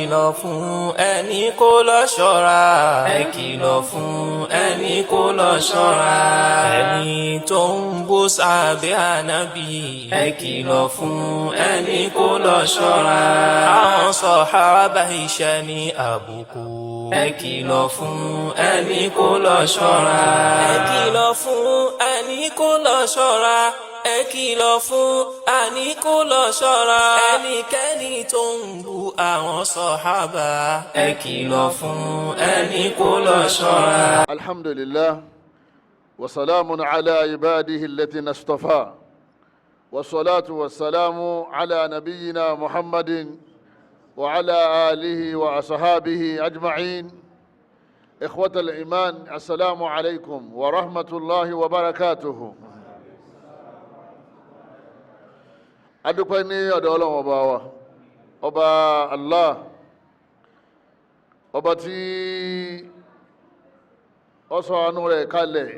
kìlọ̀ fún ẹni kó lọ ṣọ́ra. ẹ kìlọ̀ fún ẹni kó lọ ṣọ́ra. ẹni tó ń bú sàhábé ànábì. ẹ kìlọ̀ fún ẹni kó lọ ṣọ́ra. àwọn sọ̀hábà iṣẹ́ ní àbùkù. ẹ kìlọ̀ fún ẹni kó lọ ṣọ́ra. ẹ kìlọ̀ fún ẹni kó lọ ṣọ́ra. ẹ kìlọ̀ fún ẹni kó lọ ṣọ́ra. ẹnikẹ́ni tó ń bú àwọn sọ̀hábà. ẹ kìlọ̀ fún ẹni kó lọ ṣọ́ra. alhamdulillah wa salamun ala ibadihi allatina istafa wa salatu wa salamu ala nabiyyina muhammadin wa ala alihi wa ashabihi ajma'in. ikhwatal iman, assalamu alaikum wa rahmatullahi wa barakatuhu. adúpẹ́ ní ọ̀dọ̀ Ọlọ́run ọba wa, ọba Allah, ọba tí ó sọ àánú rẹ̀ kalẹ̀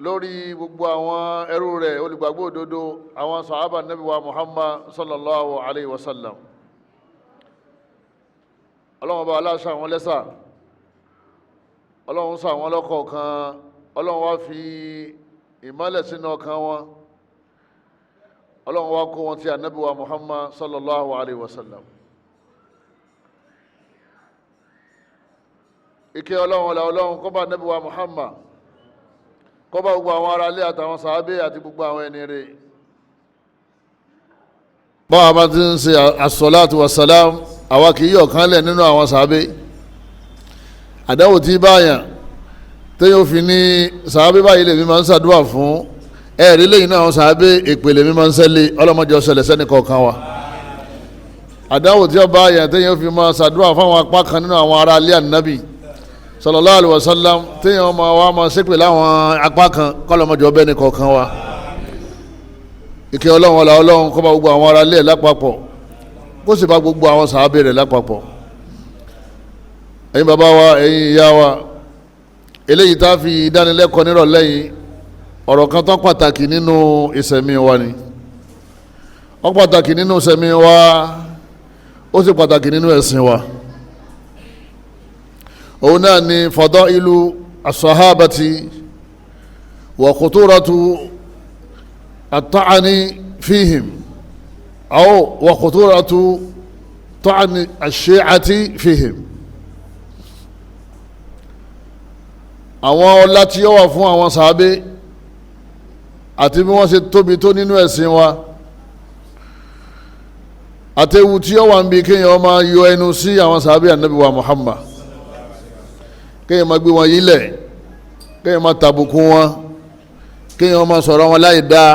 lórí gbogbo àwọn ẹrú rẹ̀ olùgbàgbọ́ òdodo, àwọn sàhábà Nabi wa Muhammad sallallahu alayhi wa sallam. Ọlọ́run ọba Allah ṣà wọ́n lẹ́sà, Ọlọ́run ṣà wọ́n lọ́kọ̀ọ̀kan, Ọlọ́run wá fi ìmọ́lẹ̀ sínú ọkàn wọn, Ọlọ́run wá kó wọn tí Ànábì wa Muhammad sallallahu alayhi wa sallam. Ìkẹ́ Ọlọ́run ọlá Ọlọ́run kó bá Ànábì wa Muhammad, kó bá gbogbo àwọn ará ilé àtàwọn sàhábé àti gbogbo àwọn ẹni rẹ̀. báwa bá ti ń ṣe as-salatu was-salam, àwa kì í yọ̀ kán lẹ̀ nínú àwọn sàhábé. àdáwò tí báyàn téèyàn ò fi ní sàhábé báyìí lèmi máa ń ṣàdúrà fún, ẹ̀rí lẹ́yìn náà àwọn sàábé ìpele mímọ́ ń sẹ́lẹ̀, ọlọ́mọdé ọ̀sẹ̀lẹ̀ sẹ́ni kọ̀ọ̀kan wa. àdáwò tí ó bá yẹn téèyàn fi máa ṣàdúrà fáwọn apá kan nínú àwọn ará ilé ànábì sallallahu alaihi wasallam, téèyàn máa ṣépè láwọn apá kan, kọ́lọ́mọdé ọbẹ̀ ní kọ̀ọ̀kan wa. ìkẹ́ Ọlọ́run ọlá Ọlọ́run kó bá gbogbo àwọn ará ilé lápapọ̀, kó sì bá gbogbo àwọn sàábé rẹ̀ lápapọ̀. ẹ̀yin bàbá wa, ẹ̀yin ìyá wa, eléyìí tá a fi ìdánilẹ́kọ̀ọ́ nírọ̀lẹ́ yìí, ọ̀rọ̀ kan tó pàtàkì nínú ìṣẹ̀mí wa ni. ó pàtàkì nínú ìṣẹ̀mí wa, ó sì pàtàkì nínú ẹ̀sìn wa. òun náà ni fadailu as-sahabati wa khuturatu at-ta'ani fihim aw wa khuturatu ta'ani ash-shi'ati fihim. àwọn ọlá tí ó wà fún àwọn sàhábé àti bí wọ́n ṣe tóbi tó nínú ẹ̀sìn wa, àtẹ̀wù tí ó wà ń bi kéèyàn máa yọ ẹnu sí àwọn sàhábé ànábì wa Muhammad, kéèyàn máa gbé wọn yílẹ̀, kéèyàn máa tàbùkù wọn, kéèyàn máa sọ̀rọ̀ wọn láì dáa,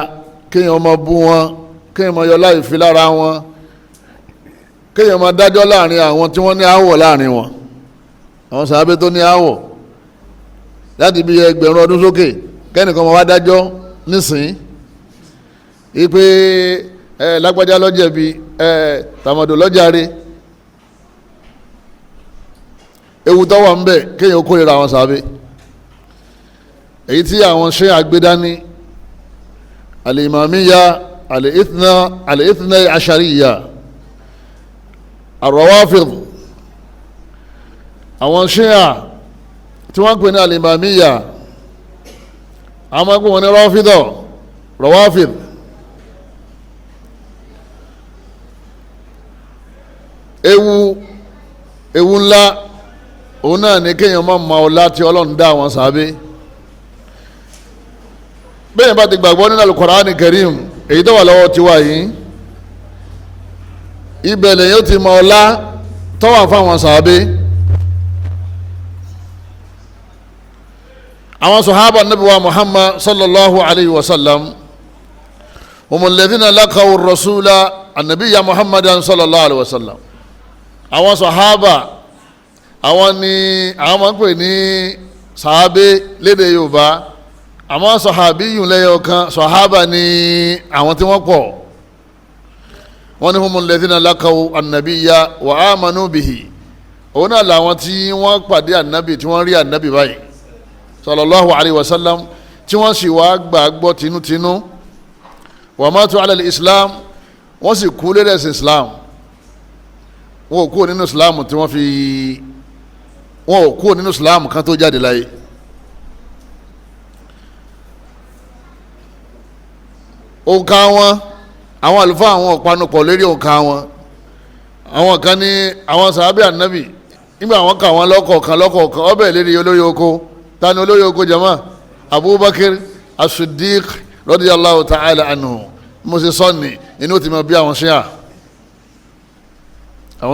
kéèyàn máa bú wọn, kéèyàn máa yọ láì fi lára wọn, kéèyàn máa dájọ́ láàrin àwọn tí wọ́n ní aáwọ̀ láàrin wọn, àwọn sàhábé tó ní aáwọ̀ láti bí ẹgbẹ̀rún ọdún sókè, kẹ́nìkan máa wá dájọ́ nísìn ipe lágbájá lọ́jẹ̀bi tàmọ̀dò lọ́jàre. ewu tó wà ń bẹ kéèyàn kórìíra àwọn sàábé, èyí tí àwọn ṣe àgbédání al-imamiyya al-ithna ashariya ar-rawafid. àwọn ṣíà tí wọ́n ń pè ní al-imamiyya, àwọn ẹgbẹ́ wọn ní rọ́fídọ̀, rọ́wáfíd. ewu ńlá òun náà ní kéèyàn máa ma ọlá tí Ọlọ́run dá àwọn sàábé. bẹ́ẹ̀ bá ti gbàgbọ́ nínú al-Qur'ani Karim, èyí tó wà lọ́wọ́ tiwa yìí, ibẹ̀ lẹ́yìn ó ti ma ọlá tó wà fáwọn sàábé. àwọn sọ̀hábà Nabi wa Muhammad sallallahu alayhi wa sallam humul ladhina laqaw ar-rasula an-nabiyya Muhammadan sallallahu alayhi wa sallam. àwọn sọ̀hábà, àwọn ni àwọn máa ń pè ní sàhábé lédè Yorùbá, àwọn sọ̀hábíyùn lẹ́yọ̀ kan, sọ̀hábà ni àwọn tí wọ́n pọ̀. wọ́n ní humul ladhina laqaw an-nabiyya wa amanu bihi, òun náà làwọn tí wọ́n pàdé ànábì, tí wọ́n rí ànábì báyìí sallallahu alayhi wa sallam, tí wọ́n sì wá gbàgbọ́ tinútinú. wa matu ala al-islam, wọ́n sì kú lórí ẹ̀sìn islam. wọn ò kúrò nínú islam tí wọ́n fi wọn ò kúrò nínú islam kan tó jáde láyé. òǹkà wọn àwọn àlùfáà àwọn ọ̀panupọ̀ lérí òǹkà wọn. àwọn kan ní àwọn sàhábì ànábì nígbà wọn kà wọn lọ́kọ̀ọ̀kan ọbẹ̀ lérí olórí oko. Ta ni olórí oko jama? Abubakar as-Siddiq radiyallahu ta'ala anhu. mo ṣe sọ́ọ̀nì inú ti mọ bí àwọn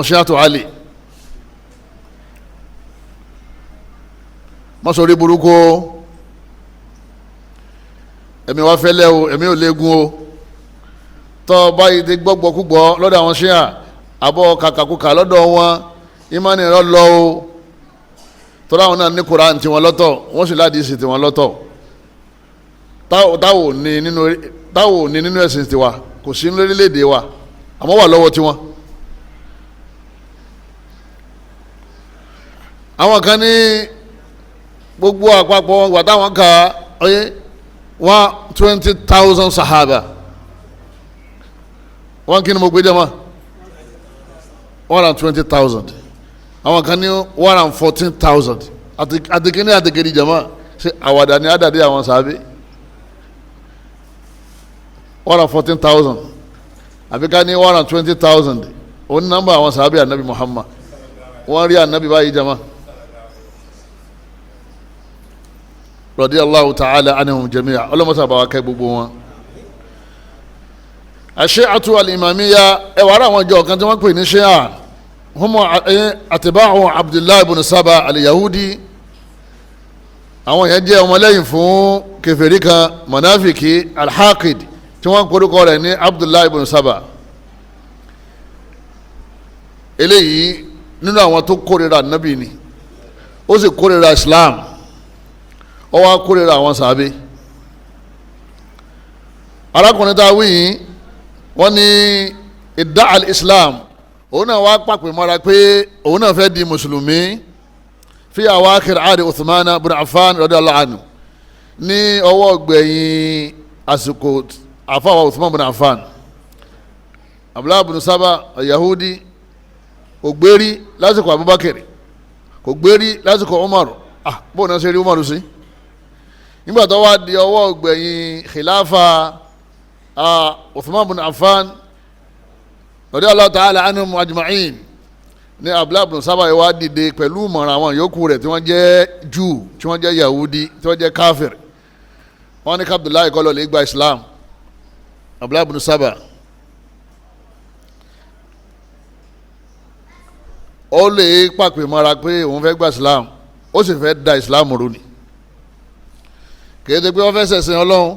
ṣíà tó Ali. mọ́sọ̀rí burúkú o, ẹ̀mí wa fẹ́lẹ́ o, ẹ̀mí ò léegun o. tọ́ báyìí ti gbọ́gbọ́ kúgbọ́ lọ́dọ̀ àwọn ṣíà àbọ̀ kàkàkùkà lọ́dọ̀ wọn ìmánì rẹ lọ o. tọ́lá àwọn náà ní Kùránì tiwọn lọ́tọ̀ wọ́n sì ládìísì tiwọn lọ́tọ̀. táwo ní nínú ẹ̀sìn tiwa kò sí ní orílẹ̀-èdè wa àmọ́ wà lọ́wọ́ tiwọn. àwọn kan ní gbogbo àpapọ̀ wà táwọn ka ọyẹ 120,000 sahaba. wọ́n kí ni mo gbé jẹ́ mọ́ 120,000. àwọn kan ní 114,000 àtìkíní àtìkíní jama ṣe àwàdà ní àdàdé àwọn sàábé 114,000 àbí ká ní 120,000 òun nọ́mbà àwọn sàábé ànábì Muhammad wọ́n rí ànábì báyìí jama radiyallahu ta'ala anhum jami'a ọlọ́mọsá bá wa kẹ́ gbogbo wọn. Ash-Shi'atu al-Imamiyya ẹ̀wà ara àwọn ìjọ kan tí wọ́n pè ní Shi'a humu atiba'u Abdullah ibn Saba al-Yahudi. àwọn yẹn jẹ́ ọmọlẹ́yìn fún kèfèrí kan monafiki al-Haqid tí wọ́n korúkọ rẹ̀ ní Abdullah ibn Saba. eléyìí nínú àwọn tó kórìíra nabi ni ó sì kórìíra Islam ó wá kórìíra àwọn sàábé. arákùnrin tá a wí yìí wọ́n ní idda al-Islam òun náà wá pàpè mọ́ra pé òun náà fẹ́ di mùsùlùmí fi awakhir adi Uthman ibn Affan radiyallahu anhu ní ọwọ́ gbẹ̀yìn àsìkò àfàwà Uthman ibn Affan. Abdullah ibn Saba Yahudi kò gbérí lásìkò Abubakar kò gbérí lásìkò Umar bóun náà ṣe rí Umar sí nígbà tó wá di ọwọ́ gbẹ̀yìn khilafa Uthman ibn Affan radiyallahu ta'ala anhum ajma'in ní Abdullah ibn Saba yìí wá dìde pẹ̀lú ìmọ̀ràn àwọn yòókù rẹ̀ tí wọ́n jẹ́ Júù tí wọ́n jẹ́ Yahudi tí wọ́n jẹ́ káfíìr. wọ́n ní Abdullahi kó lọ lè gba Islam. Abdullah ibn Saba ó lè pàpè mọ́ra pé òun fẹ́ gba Islam ó sì fẹ́ da Islam rú ni. kìí ṣe pé wọ́n fẹ́ ṣẹ̀sìn Ọlọ́run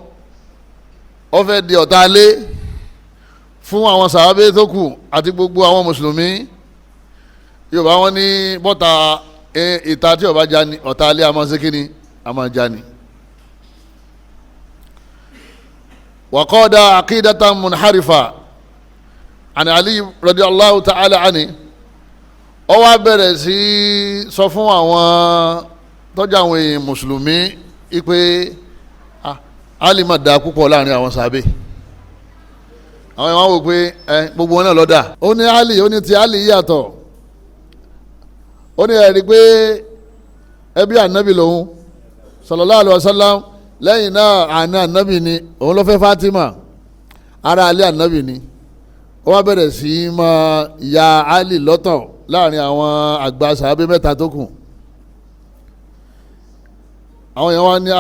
wọ́n fẹ́ di ọ̀tá alé fún àwọn sàhábé tó kù àti gbogbo àwọn mùsùlùmí. Yorùbá wọn ní bọ́ta ìta tí ọba já ni ọ̀tá alé a máa ṣe kíni a máa já ni. waqada aqidatan munharifa àni Ali radiyallahu ta'ala ani ó wá bẹ̀rẹ̀ sí sọ fún àwọn tọ́jú àwọn èèyàn mùsùlùmí ipe Ali máa da púpọ̀ láàrin àwọn sàhábé. àwọn èèyàn wò pé gbogbo wọn náà lọ́dà. ó ní Ali ó ní ti Ali yàtọ̀. ó ní ẹ̀rí pé ẹbí ànábì lòun sallallahu alaihi wasallam lẹ́yìn náà àná ànábì ni òun ló fẹ́ Fatima ara alẹ́ ànábì ni. ó wá bẹ̀rẹ̀ sí í máa ya Ali lọ́tọ̀ láàrin àwọn àgbà sàábé mẹ́ta tó kù. àwọn èèyàn wá ní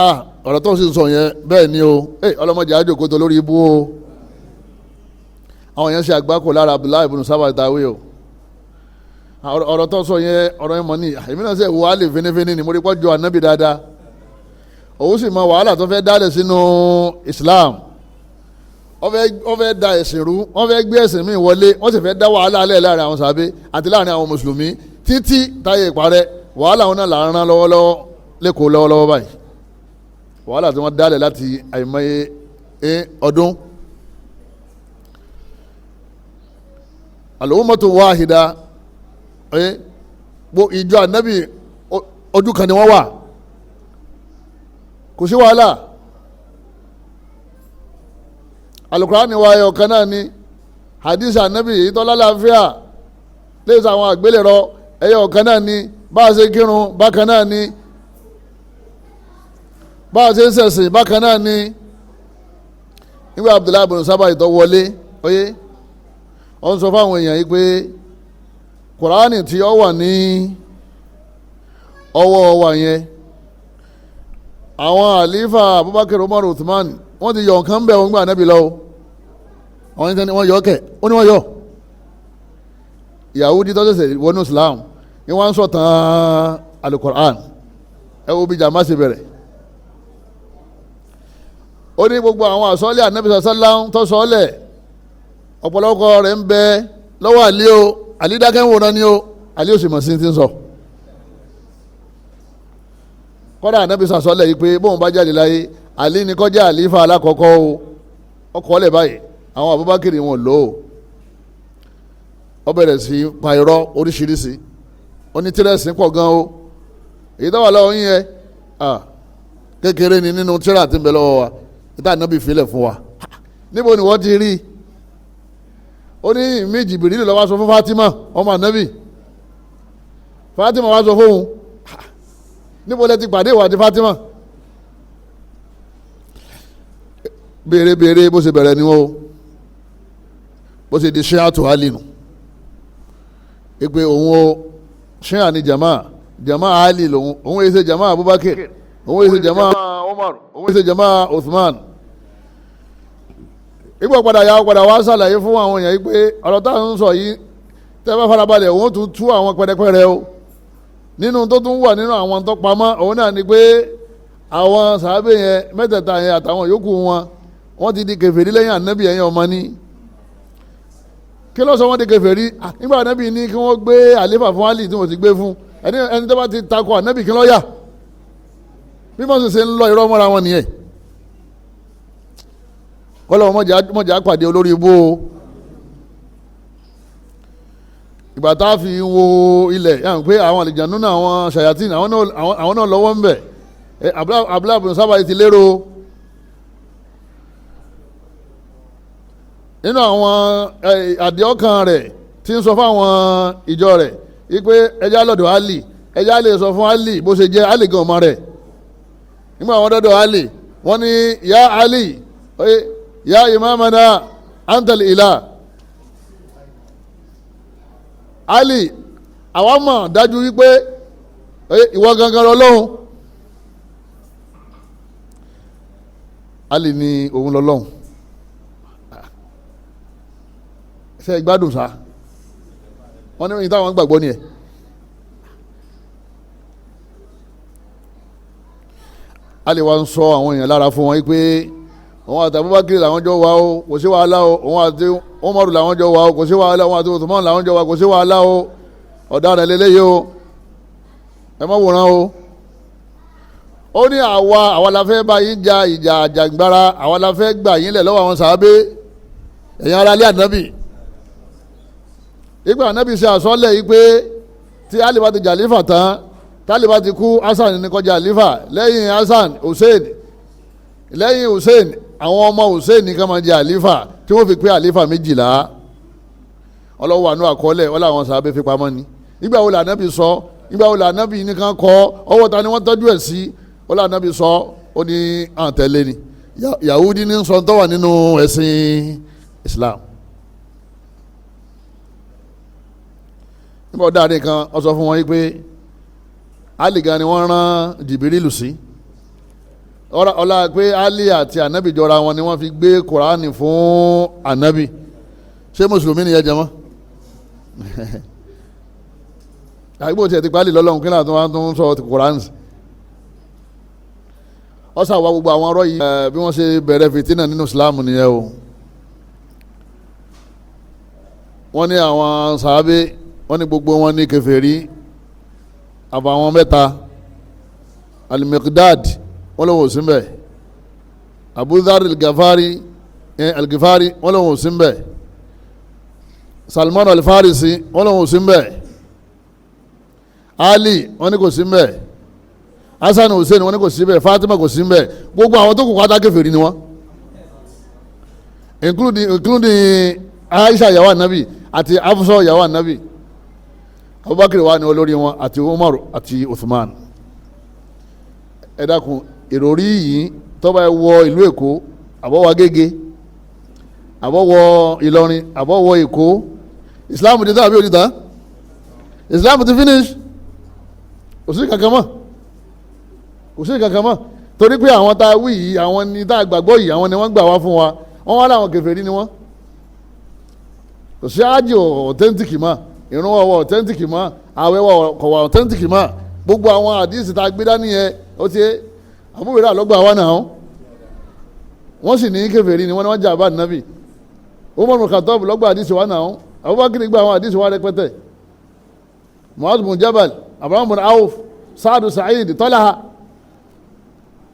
ọ̀rọ̀ tó sì ń sọ yẹn bẹ́ẹ̀ ni o ọlọ́mọdé àjòkó tó lórí ibú o. àwọn èèyàn ṣe àgbákò lára Abdullahi ibn Saba tawé o. ọ̀rọ̀ tó sọ yẹn ọ̀rọ̀ yẹn mọ̀ ní èmi náà sẹ́ wo Ali fínífíní ni mo rí pọ́jọ ànábì dáadáa. òun sì mọ wàhálà tó fẹ́ dálẹ̀ sínú Islam. wọ́n fẹ́ da ẹ̀sìn rú wọ́n fẹ́ gbé ẹ̀sìn míì wọlé wọ́n sì fẹ́ dá wàhálà alẹ́ láàrin àwọn sàbẹ àti láàrin àwọn mùsùlùmí títí táyé ìparẹ́ wàhálà wọn náà là ń rán lọ́wọ́lọ́wọ́ lẹ́kọ̀ọ́ lọ́wọ́lọ́wọ́ báyìí wàhálà tí wọ́n dálẹ̀ láti àìmọye ọdún. al-ummatu wahida ìjọ ànábì ojú kan ni wọ́n wà kò sí wàhálà. Al-Qur'ani wa ayọ̀ kan náà ni hadith ànábì èyí tó lálàáfíà léṣe àwọn àgbélẹ̀rọ ẹyọ kan náà ni bá a ṣe kírun bákan náà ni bá a ṣe ń ṣẹ̀sìn bákan náà ni. nígbà Abdullahi bin Saba ìtọ́ wọlé oyé ó ń sọ fáwọn èèyàn yìí pé Kùránì tí ó wà ní ọwọ́ wa yẹn àwọn àlífà Abubakar Umar Uthman wọ́n ti yọ nǹkan bẹ́ẹ̀ wọ́n gbà Nábì lọ́wọ́ àwọn ìtẹ́ni wọ́n yọ kẹ̀ ó ní wọ́n yọ Yahudi tó ṣẹ̀ṣẹ̀ wọnú Islam ni wọ́n ń sọ̀tàn Al-Qur'an ẹ wo bí jàmbá ṣe bẹ̀rẹ̀ ó ní gbogbo àwọn àsọ́lẹ̀ Ànábì sallam tó sọ́lẹ̀ ọ̀pọ̀lọpọ̀ rẹ̀ ń bẹ lọ́wọ́ Àlí o Àlí dákẹ́ ń wòran ni o Àlí ò sì mọ̀ sí ti ń sọ kọ́dà Ànábì sọ́lẹ̀ yìí pé bóun bá jáde láyé Àlí ni kó jẹ́ àlífà alákọ̀ọ́kọ́ o ọkọ̀ ọ̀lẹ̀ báyìí àwọn Abubakar wọn lò ó bẹ̀rẹ̀ sí pa irọ́ oríṣiríṣi onítìrẹ̀sì pọ̀ gan o èyí tó wà lọ́wọ́ yín yẹn kékeré ni nínú tírà tí ń bẹ lọ́wọ́ wa ìta Ànábì filẹ̀ fún wa níbo ni wọ́n ti rí ó ní ìmí Jìbìrìlù ló wá sọ fún Fatima ọmọ Ànábì Fatima wá sọ fóun níbo lẹ ti pàdé ìwà àti Fatima béèrè bó ṣe bẹ̀rẹ̀ ni wọ́n bó ṣe di ṣíàtù alinu ìpè òun o ṣíà ni jama ali lòun òun èsè jama Abubakar òun èsè jama Umar òun èsè jama Uthman ìgbà padà wá ṣàlàyé fún àwọn èèyàn yìí pé ọ̀rọ̀ tá à ń sọ yìí tẹ́ bá farabalẹ̀ òun tún tú àwọn pẹ̀rẹ̀pẹ̀rẹ̀ o nínú tó tún wà nínú àwọn tó pamọ́ òun náà ni pé àwọn sàábé yẹn mẹ́tẹ̀ẹ̀ta yẹn àtàwọn yòókù wọ́n ti di kèfèrí lẹ́yìn Ànábì ẹ̀yìn ọmọ ní kí ló sọ wọ́n di kèfèrí nígbà Ànábì ní kí wọ́n gbé àléfà fún Àlì tí wọ́n ti gbé fún ẹni tó bá ti takò Ànábì kí ló yà bí wọ́n sì ṣe ń lọ irọ́ mọ́ra wọn nìyẹn kọ́lọ́ mọ̀jà pàdé olórí ibú o ìgbà tá a fi wo ilẹ̀ yàn pé àwọn àlìjànú náà àwọn ṣàyàtìn àwọn náà lọ́wọ́ ń bẹ̀ Abdullahi bin Saba ti lérò nínú àwọn àdéhọ́kàn rẹ̀ tí ń sọ fáwọn ìjọ rẹ̀ wípé ẹja lọ́dọ̀ Àlì ẹja lè sọ fún Àlì bó ṣe jẹ́ Àlì gan ọmọ rẹ̀ nígbà wọn dọ́dọ̀ Àlì wọ́n ní ya Àlì ya imamana antal ilah Àlì àwa mọ̀ dájú wípé ìwọ gangan lọ́lọ́hun Àlì ní òun lọ́lọ́hun ṣe gbádùn sá wọ́n ní ìyí táwọn gbàgbọ́ ni ẹ̀ Àlì wa ń sọ àwọn èèyàn lára fún wọn pé òun àti Abubakar làwọn jọ wà o kò sí wàhálà o òun àti Umaru làwọn jọ wà o kò sí wàhálà òun àti Uthman làwọn jọ wà kò sí wàhálà o ọ̀daràn lélẹ́yìí o ẹ má wòran o ó ní àwa la fẹ́ bá yín ja ìjà àjàgbára àwa la fẹ́ gbà yín lẹ̀ lọ́wọ́ àwọn sàábé ẹ̀yin ará ilé Ànábì ìgbà Ànábì ṣe àsọ́lẹ̀ yìí pé tí Àlì bá ti jà lífà tán tálì bá ti kú Hasan ní kó jà lífà lẹ́yìn Hasan Hussein lẹ́yìn Hussein àwọn ọmọ Hussein ní ká máa jẹ àlífà tí wọ́n fi pé àlífà 12 ọlọ́wọ́ àánú àkọọ́lẹ̀ wọ́n làwọn sàábé fi pamọ́ ni nígbà wo l'Ànábì sọ nígbà wo l'Ànábì nìkan kọ́ ọwọ́ ta ni wọ́n tọ́jú ẹ̀ sí wọ́n l'Ànábì sọ ó ní àǹtẹ̀lé ni Yahudi ní sọ tó wà nínú ẹ̀sìn Islam nígbà ó dáadé kan ó sọ fún wọn yìí pé Àlì gan ni wọ́n rán Jìbìrìlù sí ọlá pé Àlì àti Ànábì jọra wọn ni wọ́n fi gbé Kùránì fún Ànábì ṣé mùsùlùmí ni yẹ jẹ mọ́ àgbò tí ẹ ti pálí lọ́lọ́run kí láti wọ́n tún sọ Kùránì ọ sàwọ́ gbogbo àwọn ọ̀rọ̀ yìí bí wọ́n ṣe bẹ̀rẹ̀ fìtínà nínú Islam nìyẹn o wọ́n ní àwọn sàábé wọ́n ní gbogbo wọn ní kèfèrí àbàwọn mẹ́ta Al-Miqdad wọ́n lọ́wọ́ sí mbẹ́ Abu Dharr al-Ghifari wọ́n lọ́wọ́ sí mbẹ́ Salman al-Farisi wọ́n lọ́wọ́ sí mbẹ́ Ali wọ́n ní kò sí mbẹ́ Hasan Hussein wọ́n ní kò sí mbẹ́ Fatima kò sí mbẹ́ gbogbo àwọn tó kù pátá kèfèrí ni wọ́n including Aisha yàwó Ànábì àti Hafsa yàwó Ànábì Abubakar wà ní olórí wọn àti Umar àti Uthman. Ẹ dákun ìròrí yìí tó bá wọ ìlú Èkó àbọ̀wọ̀ Agége àbọ̀wọ̀ Ìlọrin àbọ̀wọ̀ Èkó Islam ti tán àbí òdìtá Islam ti finish kò sí kankan mọ́ kò sí kankan mọ́ torí pé àwọn tá a wí yìí àwọn ni tá a gbàgbọ́ yìí àwọn ni wọ́n gbà wá fún wa wọ́n wá láwọn kèfèrí ni wọ́n kò sí ájì authentic mọ́ ìrun ọwọ́ authentic mọ́ àwẹ̀ kọ̀wà authentic mọ́ gbogbo àwọn àdìsí tá a gbé dání yẹn ó ti àbúrò àlọ́gbà wa náà wọ́n sì ní kèfèrí ni wọ́n jà bá nàbì Umar bin Khattab lọ́gbà àdìsí wa náà Abubakar gba àwọn àdìsí wa rẹpẹtẹ Mu'adh bin Jabal Abraham bin Auf Saadu Sa'id Talaha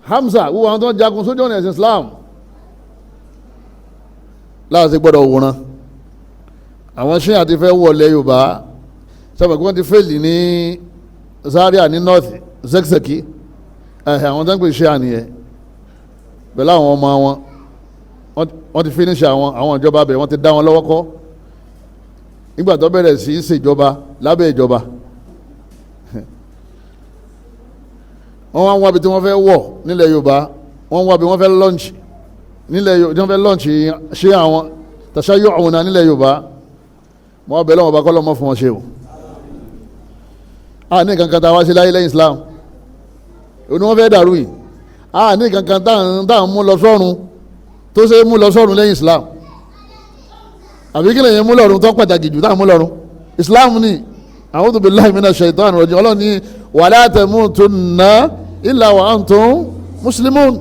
Hamza gbogbo àwọn tó ń jagun sójú ọ̀nà ẹ̀sìn Islam láti gbọ́dọ̀ wòran àwọn ṣíyàn àti fẹ́ wọlé Yorùbá sábà kí wọ́n ti fèlì ní Zaria ní north Zakzaki àwọn tó ń pè ṣíyàn nìyẹn pẹ̀lú àwọn ọmọ wọn wọ́n ti finish àwọn ìjọba bẹ̀ wọ́n ti dá wọn lọ́wọ́ kọ́ nígbà tó bẹ̀rẹ̀ sí í ṣèjọba lábẹ́ ìjọba wọ́n wá ń wábi tí wọ́n fẹ́ wọ̀ nílẹ̀ Yorùbá wọ́n ń wábi wọ́n fẹ́ launch nílẹ̀ Yorùbá wọ́n fẹ́ launch ṣé àwọn tàṣáyọ̀ àwọn náà nílẹ̀ Yorùbá wọ́n bẹ̀ lọ́wọ́ bá kọ́ lọ́mọ fún wọn ṣe o a ní kankan tá a wá sí láyé lẹ́yìn Islam òní wọ́n fẹ́ dàrú yìí a ní kankan tá à ń mú lọ sọ́run tó ṣe é mú lọ sọ́run lẹ́yìn Islam àbí kí lèyìn mú lọ́run tó pàtàkì jù tá à ń mú lọ́run Islam ni a'udhu billahi minash shaitani rajim Ọlọ́run ní wala tamutunna illa wa antum muslimun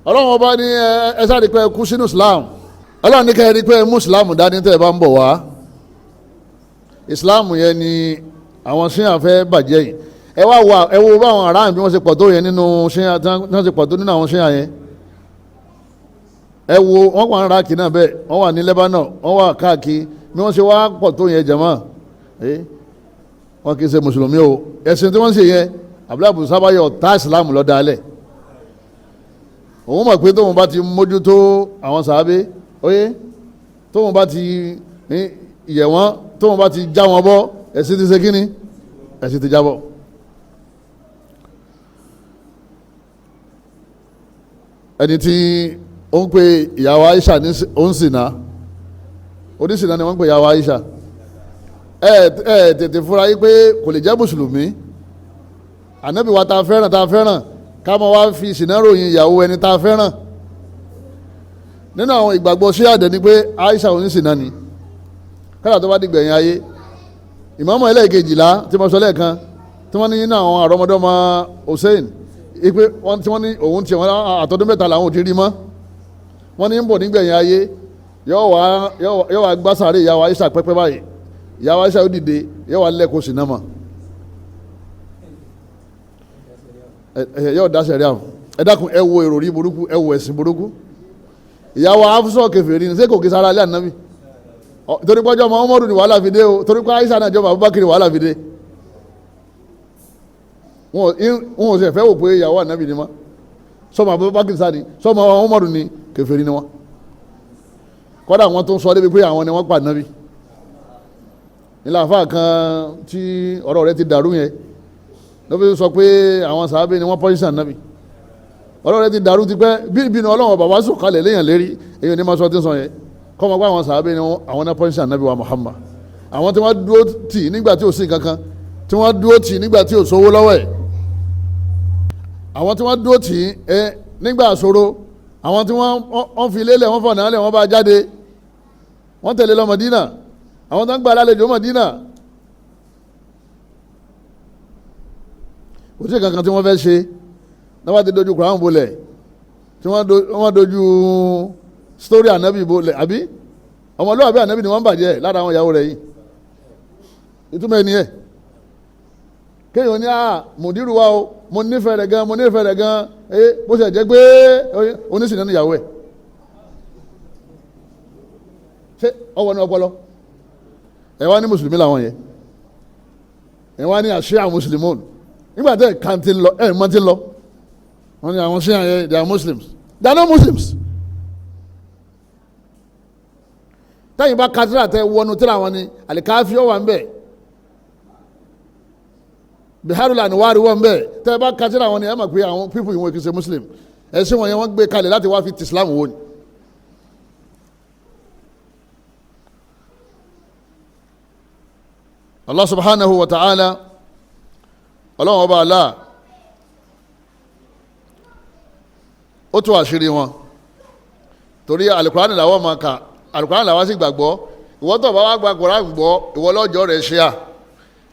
Ọlọ́run ọba ní ẹ sáré pé kú sínú Islam Ọlọ́run ní kẹ́rin pé mú Islam dání tẹ́ ẹ bá ń bọ̀ wá Islam yẹn ni àwọn ṣíyàn fẹ́ bàjẹ́ yìí ẹ wá wà ẹ wo báwọn aráàlú bí wọ́n ṣe pọ̀ tó yẹn nínú ṣíyàn tí wọ́n ṣe pọ̀ tó nínú àwọn ṣíyàn yẹn ẹ wo wọ́n wà ní Iraki náà bẹ́ẹ̀ wọ́n wà ní Lebanon wọ́n wà káàkiri bí wọ́n ṣe wá pọ̀ tó yẹn jẹ̀mọ́ wọ́n kì í ṣe mùsùlùmí o ẹ̀sìn tí wọ́n ṣe yẹn abdulayi sábàyọ̀ tá Islam lọ dalẹ̀ òun mọ̀ pé tóun bá ti mójútó àwọn sàábé oyé tóun bá ti yẹ̀ wọ́n tóun bá ti já wọn bọ́ ẹ̀sìn ti ṣe kíni ẹ̀sìn ti jábọ̀. ẹni tí ó ń pe ìyàwó Aisha ní òǹsìnà onísìnà ni wọ́n ń pe ìyàwó Aisha tètè fura yí pé kò lè jẹ́ mùsùlùmí ànábì wa ta fẹ́ràn ká máa wá fi ìsìnà ròyìn ìyàwó ẹni ta fẹ́ràn nínú àwọn ìgbàgbọ́ sí àdẹ ni pé Aisha onísìnà ni kálá tó bá di gbẹ̀yìn ayé ìmáàmù ẹlẹ́ẹ̀kejìlá tí mo sọ lẹ́ẹ̀kan tí wọ́n ní nínú àwọn àrọ́mọdọ́mọ Hussein ipe tí wọ́n ní òun tiẹ̀ wọ́n àtọ́dún mẹ́ta làwọn ò ti rí mọ́ wọ́n ní ń bọ̀ nígbẹ̀yìn ayé yóò wá gbá sàárè ìyàwó Aisha pẹ́pẹ́ báyìí ìyàwó Aisha ó dìde yóò wá lẹ́kọ̀ọ́ sí náà mọ̀ yóò dá sẹ̀rí àwọn ẹ dákun ẹ wo èrò rí burúkú ẹ wo ẹ̀sìn burúkú ìyàwó Hafsa kèfèrí ní sẹ́kọ̀ọ́ kí sára alẹ́ ànábì torí pọ́jọ́ ọmọ Umaru ni wàhálà fi dé o torí pé Aisha náà jọba Abubakar wàhálà fi dé wọn ò sì fẹ́ wò pé ìyàwó ànábì ni mọ́ sọmọ Abubakar sáà ni sọmọ Umaru ni kèfèrí ni wọn kọ́dà wọn tó ń sọ débi pé àwọn ni wọ́n pa ànábì nílà àfáà kan tí ọ̀rọ̀ rẹ̀ ti dàrú yẹn ló fi sọ pé àwọn sàábé ni wọ́n pọ́ńsì ànábì ọ̀rọ̀ rẹ̀ ti dàrú ti pẹ́ bí ìbínú Ọlọ́run bàbá sọ̀kalẹ̀ léèyàn lérí èyí ni ma sọ tí ń sọ yẹn kọ́ mọ́ pé àwọn sàábé ni àwọn náà pọ́ńsì ànábì wa Muhammad àwọn tí wọ́n dúró tì nígbà tí ò sí kankan tí wọ́n dúró tì nígbà tí ò sówó lọ́wọ́ ẹ̀ àwọn tí wọ́n dúró tì nígbà àṣòro àwọn tí wọ́n fi lélẹ̀ wọ́n fọ̀nà lẹ̀ wọ́n bá jáde wọ́n tẹ̀lé lọ Mádínà àwọn tó ń gba alálejò Mádínà kò sí kankan tí wọ́n fẹ́ ṣe náà wọ́n ti dojú Kùránì bolẹ̀ tí wọ́n dojú sítórí ànábì bolẹ̀ àbí ọmọlúwàbí ànábì ni wọ́n bàjẹ́ lára àwọn ìyàwó rẹ̀ yìí ìtumọ̀ ẹni ẹ̀ kéèyàn ní mùdírù wa o mo nífẹ̀ẹ́ rẹ̀ gan bó ṣe jẹ́ pé oníṣìnà ní ìyàwó ẹ̀ ṣé ọwọ́ ní ọpọlọ ẹ wá ní mùsùlùmí làwọn yẹn ẹ wá ní àṣíà mùsùlùmún nígbà tẹ́ kan ti lọ ẹ mọ́ ti lọ wọ́n ní àwọn ṣíà yẹn they are Muslims they are not Muslims táyìn bá ka tíra tẹ wọnú tíra wọn ni àlìkáfí ó wà ń bẹ biharul anwar wà ń bẹ tẹ bá ka tíra wọn ni ẹ mọ̀ pé àwọn pípù ìwọ̀n kìí ṣe muslim ẹ̀sìn wọn yẹn wọ́n gbé kalẹ̀ láti wá fi ti islam wò ni. Allah subhanahu wa ta'ala ọlọ́run ọba Allah ó tún àṣírí wọn torí alukurani làwọn máa ka alukurani làwọn sì gbàgbọ́ ìwọ tó bá wá gba Kùránì gbọ́ ìwọ lọ́jọ́ rẹ̀ ṣíà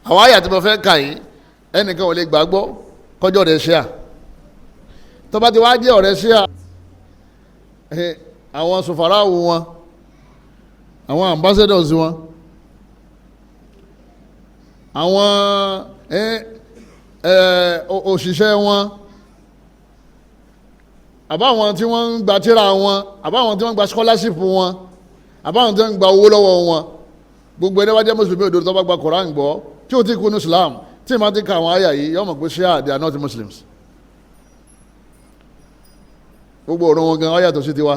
àwọn àyà tí mo fẹ́ kà yìí ẹnìkan ò lè gbàgbọ́ kọjọ́ rẹ̀ ṣíà tó bá ti wá jẹ́ ọ̀rẹ́ ṣíà àwọn sòfàráwù wọn àwọn ambassadors wọn àwọn òṣìṣẹ́ wọn àbáwọn tí wọ́n ń gba tírà wọn àbáwọn tí wọ́n ń gba scholarship wọn àbáwọn tí wọ́n ń gba owó lọ́wọ́ wọn gbogbo ẹni wá jẹ́ mùsùlùmí òdodo tó bá gba Quran gbọ́ tí ó ti kú ní Islam tí ìmọ̀ ti ka àwọn àyà yìí yọ mọ̀ pé ṣíà they are not Muslims gbogbo ọ̀rọ̀ wọn gan ọ̀yàtọ̀ sí tiwa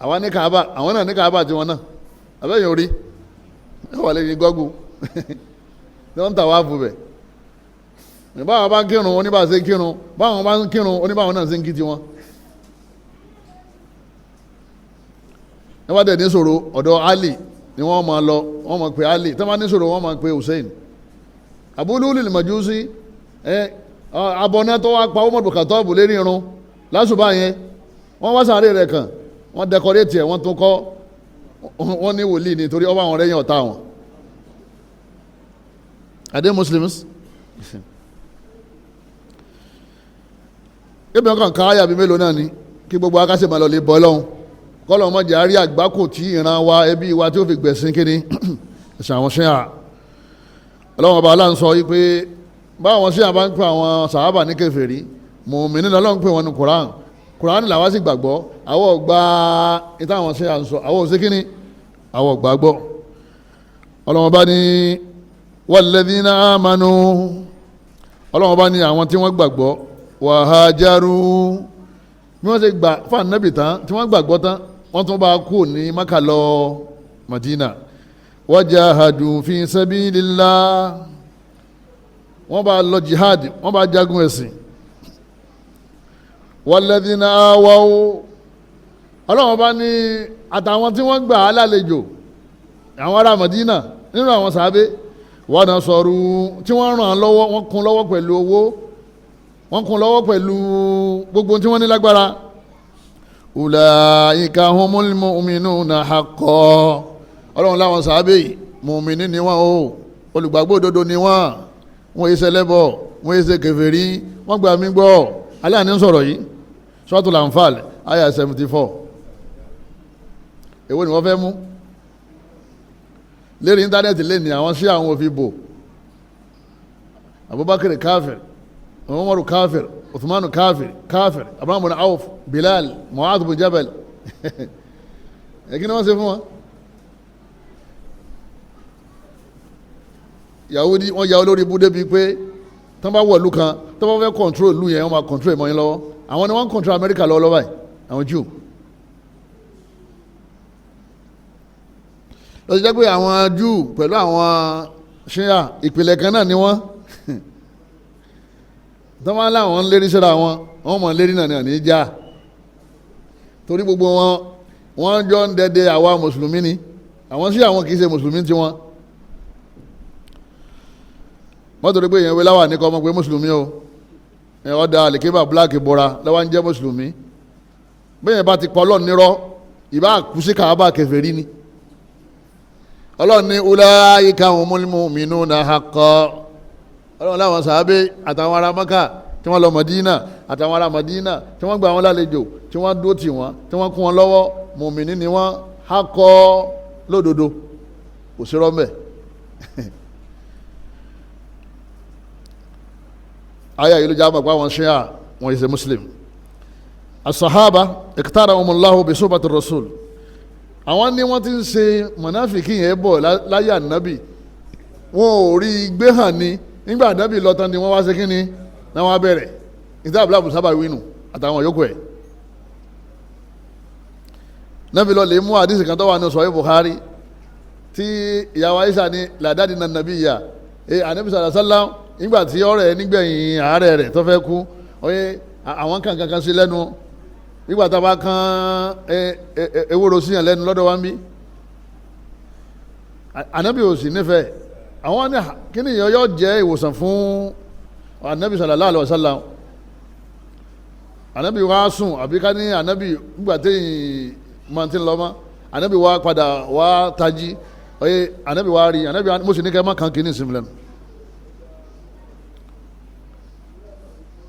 àwa ní Kaaba àwọn náà ní Kaaba tiwọn náà àbẹ́yìn orí ẹ wà lẹ́yìn gọ́gù tí wọ́n ń tà wá fún bẹ̀ báwọn bá ń kírun oníbàá ṣe ń kírun báwọn bá ń kírun oníbàwọn náà ṣe ń kí tiwọn. ẹ wá dẹ̀ ní sọ̀rọ̀ ọ̀dọ̀ Ali ni wọ́n máa lọ wọ́n máa pe Ali tí wọ́n bá ní sọ̀rọ̀ wọ́n máa pe Hussein Abu Lu'lu al-Majusi abọ́ná tó wá pa Umar bin Khattab lérí irun lásùbà yẹn wọ́n wá sàárè rẹ̀ kàn wọ́n dẹkọrétì ẹ̀ wọ́n tún kọ́ wọ́n ní wòlíì nítorí ọba àwọn rẹ́yìn ọ̀tá wọn. Are they Muslims? kébì ọkàn ká àyà bíi mélòó náà ni kí gbogbo akásẹ̀ máa lọ lè bọ́ lọ́hùn kọ́lọ̀ ọmọ jẹ́ àrí àgbákò tí ìran wa ẹbí wa tí ó fi gbẹ̀sìn kíni ẹ̀sìn àwọn ṣíà ọlọ́wọ́n ọba aláǹ sọ yìí pé báwọn ṣíà bá ń pè àwọn sàhábà ní kèfèrí mùmínì lọ́lọ́run pè wọ́n ní Kùránì làwa sì gbàgbọ́ àwọn ọgbà ìtàwọn ṣíà ń sọ àwọn òsè kíni àwọn ọgbà gbọ́ ọlọ́wọ́n bá ní walladhina amanu ọlọ́wọ́n bá ní àwọn tí wọ́n gbàgbọ́ wàhájárú bí wọ́n ṣe gbà fún ànábì tán tí wọ́n gbàgbọ́ tán wọ́n tún bá kú ní Mákà lọ Madina wajahadu fi sabilillah wọ́n bá lọ jihad wọ́n bá jagun ẹ̀sìn walladhina awaw ọlọ́wọ́n bá ní àtàwọn tí wọ́n gbà á lálejò àwọn ará Madina nínú àwọn sàábé wa nasaru tí wọ́n ràn án lọ́wọ́ wọ́n kún lọ́wọ́ pẹ̀lú owó wọ́n kún lọ́wọ́ pẹ̀lú gbogbo tí wọ́n ní lágbára ulaika humul mu'minuna haqqan ọlọ́run láwọn sàábé mùmíní ni wọ́n o olùgbàgbọ́ òdodo ni wọ́n yé ṣẹlẹ́bọ̀ wọ́n yé ṣe kèfèrí wọ́n gbà mí gbọ́ Allah ní sọ̀rọ̀ yìí Suratul Anfal aya 74 èwo ni wọ́n fẹ́ mú lérí íńtánẹ́ẹ̀tì lé ní àwọn sí àwọn òfin bò Abubakar káfir Umaru káfir Uthmanu káfir Abraham bin Auf Bilal Mu'adh bin Jabal kí ni wọ́n ṣe fún wọn Yahudi wọ́n ya olórí ibú débi pé tán bá wọ̀lú kan tán bá fẹ́ control ìlú yẹn wọ́n máa control ìmọ̀ yín lọ́wọ́ àwọn ni wọ́n control America lọ́wọ́ báyìí àwọn Jew ló ti jẹ́ pé àwọn Jew pẹ̀lú àwọn Shia ìpìlẹ̀ kan náà ni wọ́n tọ́mọ́ láwọn lérí síra wọn wọ́n mọ̀ lérí náà ní àníjà torí gbogbo wọ́n jọ ń dẹ́dẹ́ àwa mùsùlùmí ni àwọn sí àwọn kìí ṣe mùsùlùmí tí wọ́n mọ́tò rí pé èèyàn wé láwà ní kọ́ ọmọ pé mùsùlùmí o ọ̀dà àlèkébà black bọ́ra lọ́wọ́ ń jẹ́ mùsùlùmí bẹ́ẹ̀ bá ti pọ̀ ọlọ́run nírọ́ ìbá kùsí Káàbà kèfèrí ni ọlọ́run ní ulaika humul mu'minuna haqqan ọlọ́run láwọn sàábé àtàwọn ará Mákà tí wọ́n lọ Mádínà àtàwọn ará Mádínà tí wọ́n gbà wọn lálejò tí wọ́n dúró tì wọ́n tí wọ́n kún wọn lọ́wọ́ mùmíní ni wọ́n haqqan lódodo kò sí rọ́mẹ̀ aya yìí ló já mọ̀ pé àwọn Ṣíà wọn yìí ṣe Muslim as-sahaba ikhtarahumullahu bi suhbati rasul àwọn ní wọ́n ti ń ṣe mọ̀náfìkì yẹn bọ̀ láyé ànábì wọn ò rí gbé hàn ní nígbà ànábì lọ tán ni wọ́n wá ṣe kí ni náà wọ́n á bẹ̀rẹ̀ ìta àbúláàbù sábà wínú àtàwọn yòókù ẹ̀ nábì lọ lè mú àdìsí kan tó wà ní Sahih Bukhari tí ìyàwó Aisha ní làdáàdì náà nàbí ìyá ànábì sallallahu alaihi wasallam nígbà tí ọ̀rẹ́ nígbẹ̀yìn àárẹ̀ rẹ̀ tó fẹ́ kú àwọn kankan sí lẹ́nu nígbà tá a bá kan ewúro síyàn lẹ́nu lọ́dọ̀ wa ń bí ànábì ò sì nífẹ̀ẹ́ àwọn ní kíni yóò jẹ́ ìwòsàn fún ànábì sallallahu alaihi wasallam ànábì wa sùn àbí ká ní ànábì nígbà téyìn máa ti ń lọ mọ́ ànábì wa padà wá tají ànábì wa rí ànábì mo sì ní kẹ́ má kan kíní ìsinmi lẹ́nu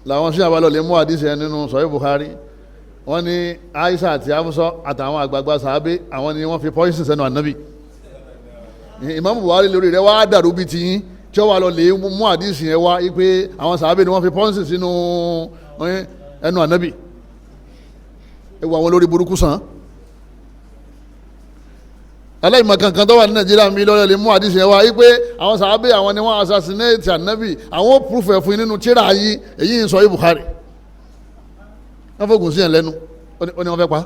làwọn sí àbálọ̀ lè mú àdìsí ẹ nínú Sahih Bukhari wọ́n ní Aisha àti Hafsa àtàwọn àgbààgbà sàábé àwọn ni wọ́n fi pọ́ìsì sẹ́nu ànábì Imam Buhari lórí rẹ̀ wá dàrú bíi tiyín tí ó wà lọ lè mú àdìsí yẹn wá pé àwọn sàábé ni wọ́n fi pọ́ìsì sínú ẹnu ànábì ewu àwọn olórí burúkú sàn aláìmọ̀ kankan tó wà ní Nàìjíríà mi lọ́rẹ̀ lè mú àdìsí yẹn wá pé àwọn sàábé àwọn ni wọ́n assassinate ànábì àwọn ó proof ẹ̀ fún nínú tíra yìí èyí ń sọ yìí Bukhari wọ́n fògùn sí ẹ̀ lẹ́nu ó ní wọ́n fẹ́ pa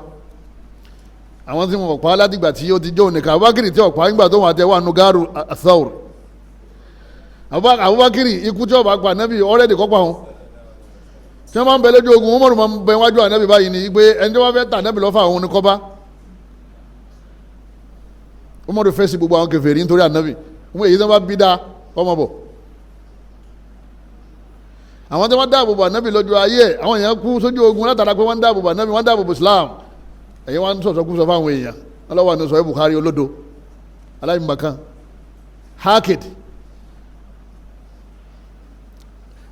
àwọn tí wọ́n pa látìgbà tí ó ti jó nìkan Abubakar tí ó pa nígbà tó wọ́n àti ẹwà nugaru athawr Abubakar ikú tí ó bá pa ànábì ọ̀rẹ́dì kọ́ pa wọn tí wọ́n máa ń bẹ lójú ogun wọ́n mọ̀rún máa ń bẹ wájú ànábì báyìí ni pé ẹni tí wọ́n fẹ́ tà ànábì lọ́fà òun ni kọ́ bá wọ́n mọ̀rún fẹ́ sí gbogbo àwọn kèfèrí nítorí ànábì wọ́n èyí tí wọ́n bá bí dáa ọmọ bọ̀ àwọn tí wọ́n dáàbò bò ànábì lójú ayé ẹ̀ àwọn èèyàn kú sójú ogun látara pé wọ́n dáàbò bò ànábì wọ́n dáàbò bò Islam ẹ̀yin wọ́n sọ̀sọ̀ kú sọ fáwọn èèyàn ọlọ́wà ní Sahih Bukhari olódo aláìmọ̀kan hakid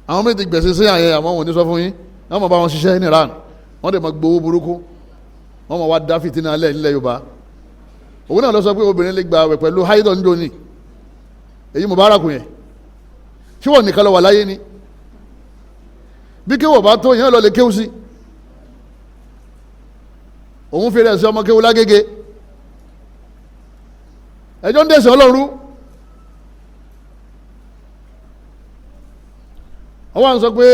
àwọn méjì gbèsè sí àyẹ àwọn wọn ní sọ fún yín wọ́n mọ̀ bá wọn ṣiṣẹ́ ní Iran wọ́n dẹ̀ mọ̀ gbowó burúkú wọ́n mọ̀ wá dá fìtínà alẹ́ nílẹ̀ Yorùbá òun náà lọ sọ pé obìnrin lè gba àwẹ̀ pẹ̀lú haidon joni èyí Mubarak yẹn tí wọ́n nìkan lọ wà láyé ni bí kéwọ̀ bá tó yẹn lọ lè kéwù sí òun fèrè ẹ̀sẹ̀ ọmọ kéwù lágége ẹjọ́ ń dẹ̀sẹ̀ Ọlọ́run wọ́n wá ń sọ pé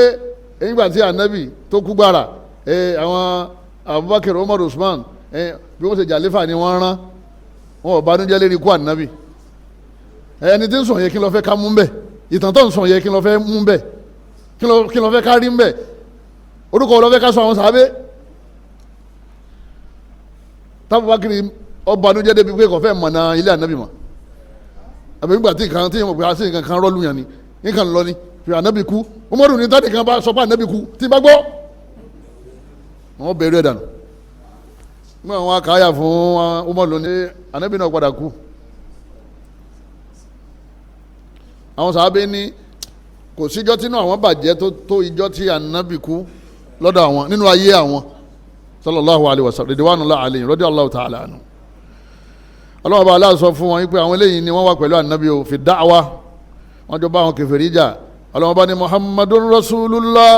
nígbà tí ànábì tó kú gbára àwọn Abubakar Umar Usman bí wọ́n ṣe jàlífà ni wọ́n rán wọn ò bánújẹ́ lérí kú ànábì ẹni tí ń sọ yẹ kí ló fẹ́ ká mú bẹ́ẹ̀ ìtàn tó ń sọ yẹ kí ló fẹ́ mú bẹ́ẹ̀ kí ló fẹ́ ká rí bẹ́ẹ̀ orúkọ ló fẹ́ ká sọ àwọn sàábé tábùbákiri ọbànújẹ́ débi pé kò fẹ́ mọ̀nà ilé ànábì mọ̀ àbí nígbà tí nǹkan tí yẹn mọ̀ pé àti nǹkan kan rọ́ọ̀lù yẹn ni nǹkan lọ ni fi ànábì kú Umaru ní tádé kan bá sọ pé ànábì kú tí bá gbọ́ wọn bẹ̀rẹ̀ dànù nígbà wọn akáyà fún Umaru ní ànábì náà padà kú àwọn sàábé ní kò síjọ́ tí náà àwọn bàjẹ́ tó ìjọ́ tí ànábì kú lọ́dọ̀ àwọn nínú ayé àwọn sallallahu alayhi wa sallam ridwanullahi alayhim radiyallahu ta'ala anhu ọlọ́wọ́ bá aláà sọ fún wọn pé àwọn eléyìí ni wọ́n wà pẹ̀lú ànábì o fi da'wa wọ́n jọ bá àwọn kèfèrí jà ọlọ́wọ́ bá ní muhammadun rasulullah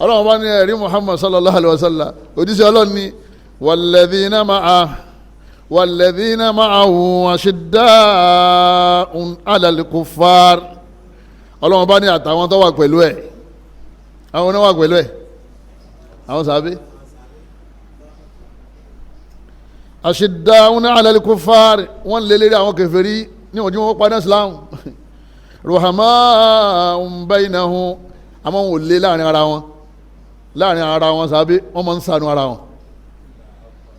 ọlọ́wọ́ bá ní ẹ̀rí muhammad sallallahu alayhi wa sallam òjíṣẹ́ ọlọ́run ní walladhina ma'ahu ashidda'un 'ala al-kuffar ọlọ́wọ́ bá ní àtàwọn tó wà pẹ̀lú ẹ̀ àwọn náà wà pẹ̀lú ẹ̀ àwọn sàbí ashidda'un 'ala al-kuffar wọ́n lè lérí àwọn kèfèrí ní ojú wọn padà Islam ruhama'un baynahum àmọ́ wọn ò lé láàrin ara wọn sàbí wọ́n máa ń ṣàánú ara wọn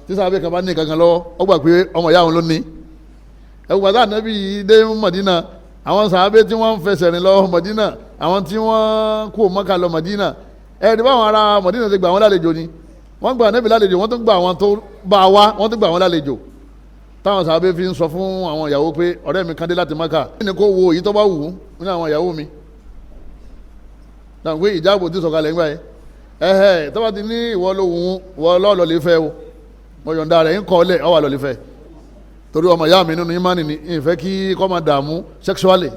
tí sàbí kan bá ní kankan lọ́wọ́ ó gbà pé ọmọ ìyá wọn ló ní ẹgbẹ́ tá ànábì dé Madina àwọn sàbí tí wọ́n ń fẹsẹ̀ rìn lọ Madina àwọn tí wọ́n kó Mọ́kà lọ Madina ẹ̀ẹ́dì báwọn ará Madina ti gbà wọ́n lálejò ni wọ́n gba ànábì lálejò wọ́n tún gba àwọn tó bá wá wọ́n tún gba àwọn lálejò táwọn sàbẹ̀ fi ń sọ fún àwọn ìyàwó pé ọ̀rẹ́ mi kan dé láti Maka ní kó wo èyí tó bá wù ú ní àwọn ìyàwó mi dàgbé ìjáàbò tí sọ̀kalẹ̀ ńgbà yẹn tó bá ti ní ìwọ ló wù ú wọ lọ́ọ̀lọ́ lè fẹ́ o mo yọ̀ǹda rẹ̀ ń kọ́ lẹ̀ ọ wà lọ́ lè fẹ́ torí ọmọ ìyá mi nínú ìmánì ni ìfẹ́ kí kọ́ máa dààmú sexually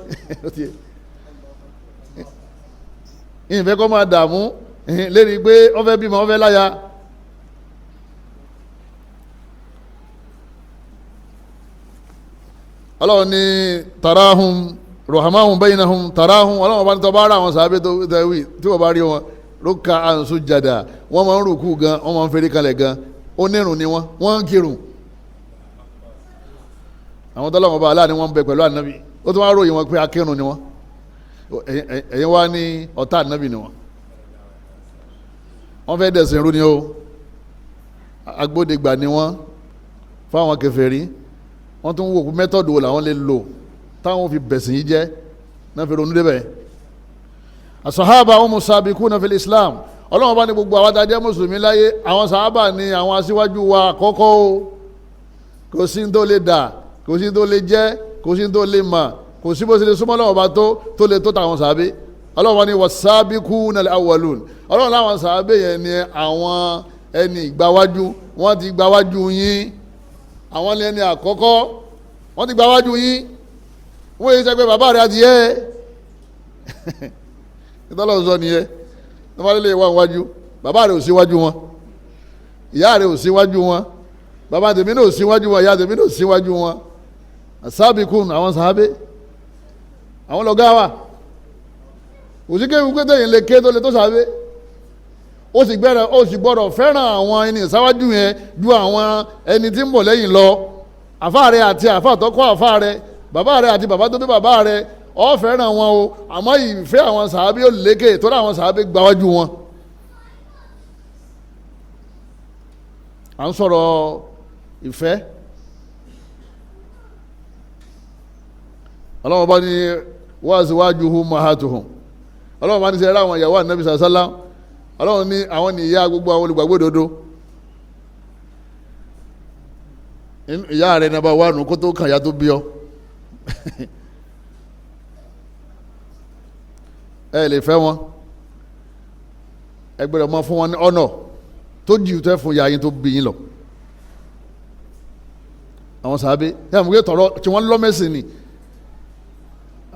ìfẹ́ kọ́ máa dààmú lérí pé ó fẹ́ bímọ ó fẹ́ láya ọlọ́run ní tarahum ruhamahum bainahum tarahum ọlọ́run bá ní tọ́ bá rà wọn sàábé tó tẹ̀wé tí wọ́n bá rí wọn rúkà sujada wọ́n máa ń rúkú gan wọ́n máa ń fẹ́rí kalẹ̀ gan onírun ni wọ́n ń kírun àwọn tọ́lọ́wọ́n bá aláàánú wọn ń bẹ pẹ̀lú ànábì ó tún wá ròyìn wọn pé akírun ni wọ́n ẹ̀yin wá ní ọ̀tá ànábì ni wọ́n fẹ́ dẹ̀sìn irú ni o agbódegbà ni wọ́n fáwọn kèfèrí wọ́n tún wò mẹ́tọ́dù wo làwọn lè lò táwọn fi bẹ̀sìn yìí jẹ́ náà fi ronú débẹ̀ as-sahaba hum sabiquna fil islam ọlọ́run bá ní gbogbo àwọn tá a jẹ́ mùsùlùmí láyé àwọn sàhábà ní àwọn aṣíwájú wa àkọ́kọ́ o kò sí ní tó lè dà kò sí ní tó lè jẹ́ kò sí ní tó lè mà kò sí bó ṣe lè súnmọ́ ọlọ́run bá tó lè tó tàwọn sàhábé ọlọ́run bá ní was-sabiquna al-awwalun ọlọ́run láwọn sàhábé yẹn ni àwọn ẹni ìgbàwájú wọ́n ti gbàwájú yín àwọn ni ẹni àkọ́kọ́ wọ́n ti gbàwájú yín wọ́n yìí sẹ́gbẹ́ bàbá rẹ̀ àti yẹ́ ìtọ́lọ́run sọ nìyẹn wọ́n lè wá wájú bàbá rẹ̀ ò síwájú wọn ìyá rẹ̀ ò síwájú wọn bàbá tèmi náà ò síwájú wọn ìyá tèmi náà ò síwájú wọn asábìkún àwọn sàábé àwọn lọ́gá wa òsìkéwù pé tẹ̀yìn lè ké tó lè tó sàábé ó sì gbọ́dọ̀ fẹ́ràn àwọn ẹni ìsáwájú yẹn ju àwọn ẹni tí ń bọ̀ lẹ́yìn lọ àfáà rẹ̀ àti àfáà tó kọ́ àfáà rẹ̀ bàbá rẹ̀ àti bàbá tó bí bàbá rẹ̀ ó fẹ́ràn wọn o àmọ́ ìfẹ́ àwọn sàábé ó lékè tó dáwọn sàábé gbáwájú wọn. à ń sọ̀rọ̀ ìfẹ́ ọlọ́wọ́n bá ní wazwajuhum ummahatuhum ọlọ́wọ́n bá ní sẹ́yìn àwọn ìyàwó ànábì sàlá ọlọ́wọ́n ní àwọn ní ìyá gbogbo àwọn olùgbàgbọ́ òdodo ìyá rẹ̀ nàbà wà nù kó tó kàn yá tó bí ọ ẹ lè fẹ́ wọn ẹ gbọ́dọ̀ máa fún wọn ní ọ̀nà tó jù tẹ́ fún ìyá yín tó bí yín lọ àwọn sàábé yàrá mú kí tọrọ tí wọ́n lọ́mẹ́sìn ni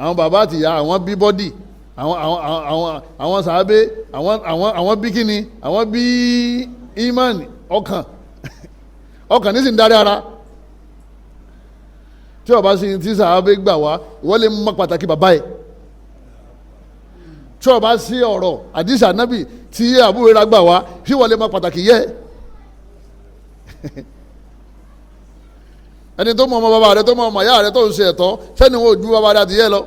àwọn bàbá àti ìyá àwọn bí bọ́dì àwọn sàábé àwọn bí kíni àwọn bí ìmánì ọkàn ní sì ń darí ara tí ó bá sí tí sàábé gbà wá ìwọ lè mọ pàtàkì bàbá yẹ tí ó bá sí ọ̀rọ̀ àdìsí ànábì tí àbúrò rẹ̀ gbà wá tí ìwọ lè mọ pàtàkì yẹ ẹni tó mọ ọmọ bàbá rẹ̀ tó mọ ọmọ ìyá rẹ̀ tó ń ṣe ẹ̀tọ́ sẹ́ni wọn ò ju bàbá rẹ̀ àti yẹ lọ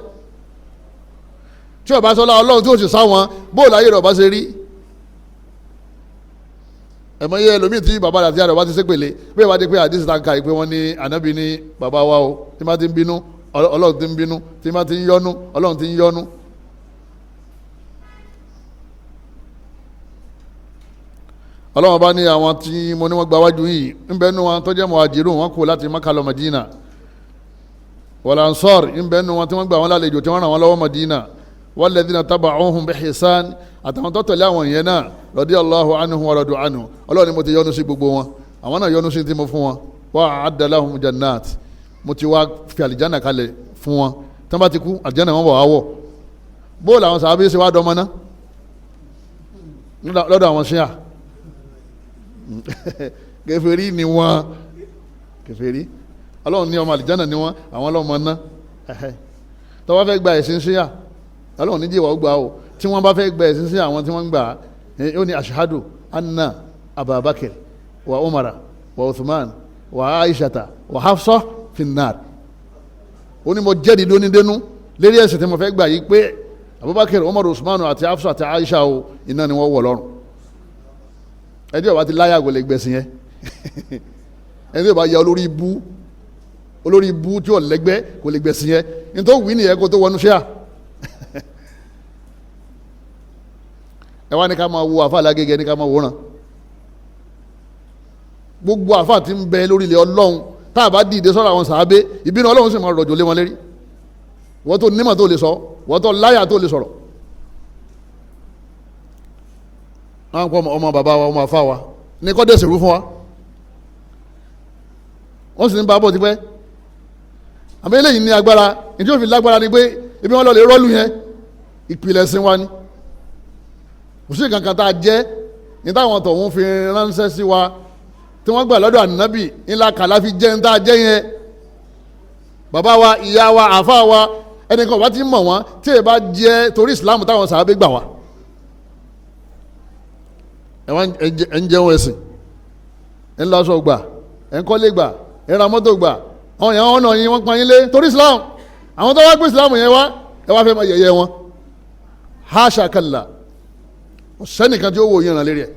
tí ó bá sọlá ọlọ́run tí ó sì sáwọn bóòlù ayé rẹ̀ ọba ṣe rí ẹ̀mọ́ yẹ ẹlòmíì tí bàbá rẹ̀ àti ìyá rẹ̀ ọba ti ṣépèlé bí ẹ bá dé pé àdìsí tàǹkà ìpè wọn ní ànábì ní bàbá wa o tí má ti ń bínú ọlọ́run ti ń bínú tí má ti ń yọnu ọlọ́run ti ń yọnu. ọlọ́run bá ní àwọn tí mo ní wọ́n gba wájú yìí ń bẹ́ẹ̀ nu wọn tó jẹ́ muhajirun wọn kú láti Mákà lọ Madina wal ansar ń bẹ́ẹ̀ nu wọn tí wọ́n gba wọn lálejò tí wọ́n ràn wọ́n lọ́wọ́ Madina walladhina taba'uhum bi ihsan àtàwọn tó tẹ̀lé àwọn yẹn náà radiyallahu anhum wa radu anhu ọlọ́run ni mo ti yọ́nú sí gbogbo wọn àwọn náà yọ́nú sí tí mo fún wọn wa a'adda lahum jannat mo ti wá fi àlìjánà kalẹ̀ fún wọn tí wọ́n bá ti kú àlìjánà wọn wọ̀ wọ̀ bóòlù àwọn sàábé ṣe wá dọ́mọ náà lọ́dọ̀ àwọn ṣíà kèfèrí ni wọn kèfèrí ọlọ́run ní ọmọ àlìjánà ni wọn àwọn ọlọ́mọ ná tó bá fẹ́ gba ẹ̀sìn ṣíà ọlọ́run ní jíwọ́ gbà o tí wọ́n bá fẹ́ gba ẹ̀sìn ṣíà àwọn tí wọ́n gbà ó ní ashhadu anna ababakar wa umara wa uthman wa aishata wa hafsa finnar ó ní mo jẹ́rìí dónídénú lérí ẹ̀sìn tí mo fẹ́ gbà yìí pé abubakar umar usman àti hafsa àti aisha o iná ni wọ́n wọ̀ lọ́rùn ẹni ọba ti láyà kò lè gbẹ̀sìn yẹn ẹni ọba ya olórí ibú tí ò lẹ́gbẹ́ kò lè gbẹ̀sìn yẹn nítorí wí nìyẹn kó tó wọnú ṣíà ẹ wá ní ká máa wo àfa alágége ní ká máa wòran gbogbo àfa tí ń bẹ lórí ilẹ̀ ọlọ́run tá a bá dìde sọ́rọ̀ àwọn sàábé ìbínú ọlọ́run sì máa rọ̀jò lé wọn lérí wọ́n tó nímọ̀ tó lè sọ wọ́n tó láyà tó lè sọ̀rọ̀ àwọn kọ́ ọmọ bàbá wa ọmọ àfa wa ní kọ́ dẹ̀sẹ̀ rú fún wa wọ́n sì ń bá bọ̀ tipẹ́ àmì eléyìí ní agbára ìdí òfin lágbára ni pé ibi wọn lọ lè rọ́ọ̀lù yẹn ìpìlẹ̀ sin wa ni kò sí kankan tá a jẹ́ ní táwọn tọ̀hún fi ránṣẹ́ sí wa tí wọ́n gbà lọ́dọ̀ ànábì ńlá kàlá fi jẹ́ ń tá a jẹ́ yẹn bàbá wa ìyá wa àfa wa ẹnìkan bá ti mọ̀ wọ́n tí èyí bá jẹ́ torí ìsìlámù táwọn sàábé gbà wá ẹ ń jẹun ẹ̀sìn ẹ̀ ń lọ́sọ̀ gbà ẹ̀ ń kọ́lé gbà ẹ̀ ń ra mọ́tò gbà àwọn èèyàn ọ̀nà yín wọ́n pa yín lé torí Islam àwọn tó wá gbé Islam yẹn wá ẹ wá fẹ́ máa yẹ̀yẹ́ wọn haṣa kalla sẹ́nìkan tí ó wò yín ràn lérí ẹ̀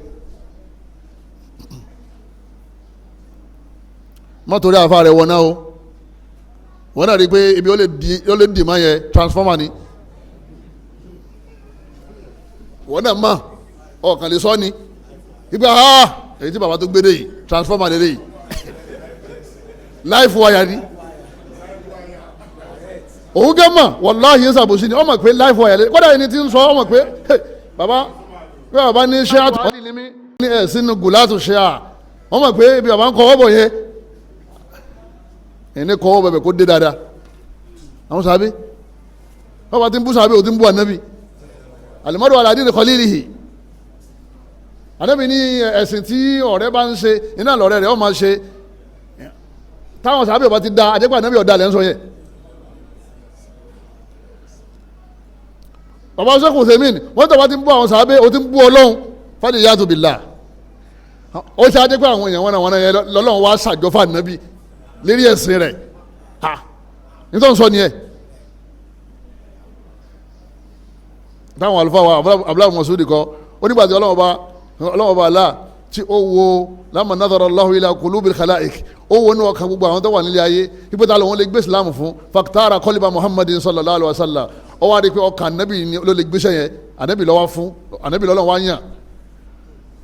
mọ́tò rí àfa rẹ̀ wọ̀ náà o wọ́n náà rí i pé ibi ó lè dì máa yẹ transformer ni wọ́n náà mọ̀ ọ̀kan lè sọ ni ibi èyí tí bàbá tó gbé dé yìí transformer lè dé yìí life wire ni òun gẹ́ mọ̀ wàláhì ń sàbòsí ni ọmọ pé life wire lè kọ́dà ẹni tí ń sọ ọmọ pé bàbá ní ṣé àtúntò ní ẹ̀ sínú gùlátù ṣe ọmọ pé ibi bàbá ń kọ́ ọ́bọ̀ yẹn ẹni kọ́ ọ́ bẹ̀bẹ̀ kó dé dáadáa àwọn sàbí bàbá tí ń bú sàbí ò tí ń bú ànábì alimadu aladi ni khalilihi ànábì ní ẹ̀sìn tí ọ̀rẹ́ bá ń ṣe iná lọ́rẹ́ rẹ̀ ó máa ṣe táwọn sàbí ọba ti da àjẹpọ̀ ànábì ọ̀dà lẹ́ ń sọ yẹ bàbá sẹ́kùn sẹ́mìn wọ́n tọ́ bá ti ń bú àwọn sàbí ò tí ń bú ọlọ́run fàdí yàtọ̀ bìlà ó ṣe àjẹpọ̀ àwọn èèyàn wọn yẹn lọ́lọ́run wá ṣàjọfà ànábì lérí ẹ̀sìn rẹ̀ nítorí sọ ni ẹ̀ táwọn àlùfáà wa abúláwò mọ̀sùlùmí kọ́ onígbàtí ọlọ́wọ́ bá aláà tí ó wo lamma nadhara Allahu ila qulubil khalaiq ó wo ní ọkàn gbogbo àwọn tó wà nílé ayé ipò tá lòun lè gbé ìsìlámù fún faktara qalba Muhammadin sallallahu alaihi wasallam ó wá rí pé ọkàn ànábì ló lè gbéṣẹ́ yẹn ànábì lọ́wọ́ fún ànábì lọ́wọ́ wá yàn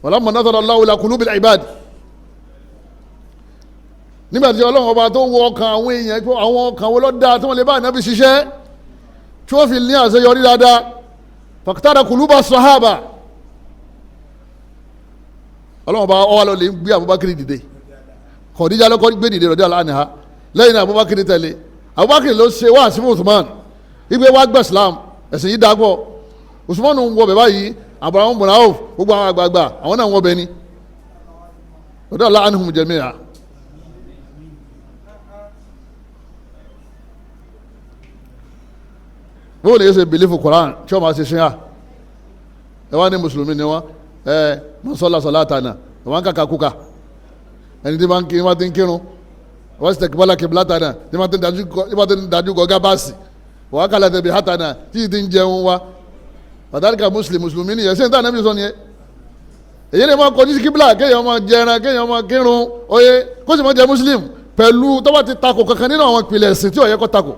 wa lamma nadhara Allahu ila qulubil ibad nígbàtí ọlọ́run ọba tó wọ ọkàn àwọn èèyàn pé àwọn ọkàn wo ló dáa tí wọ́n lè bá ànábì ṣiṣẹ́ tí wọ́n fi ní àṣeyọrí dáadáa fàkítàdà kùlúbà sọ̀hábà ọlọ́run ọba ọwọ́ lọ lè gbé Abubakar dìde Khadija lọ́kọ́ gbé dìde rọ̀dí aláàníhà lẹ́yìn Abubakar tẹ̀lé Abubakar ló ṣe wá sí Usman ìgbé wá gbẹ̀ Islam ẹ̀sìn yìí dágbọ́ Usman ń wọ bẹ̀ báyìí Abraham bin Auf gbogbo àwọn àgbààgbà àwọn náà ń wọ bẹ̀ ni rọ̀dí aláàníhùn jẹ̀míà bó lè ṣe bìlífù Quran tí wọ́n máa ṣe ṣe hàn ẹ wá ní mùsùlùmí ni wọ́n mọ́sọ́lá sọ̀látànà wọ́n kàkà kúkà ẹni tí wọ́n ti ń kírun wọ́n sì tẹ̀kí bọ́lá kìbìlátànà tí wọ́n ti ń dájú gọ́gá báàsì wọ́n kàlà tẹ̀bí hátànà tí ì ti ń jẹun wa pàtàkì mùsùlùmí ni yẹn sẹ́ńtà nàbí sọ ni ẹ èyí ni wọ́n kọjú sí kíbla kéèyàn máa jẹran kéèyàn máa kírun oyè kó sì máa jẹ mùsùlùm pẹ̀lú tó bá ti takò kankan nínú àwọn ìpìlẹ̀ ẹ̀sìn tí ó yẹ kó takò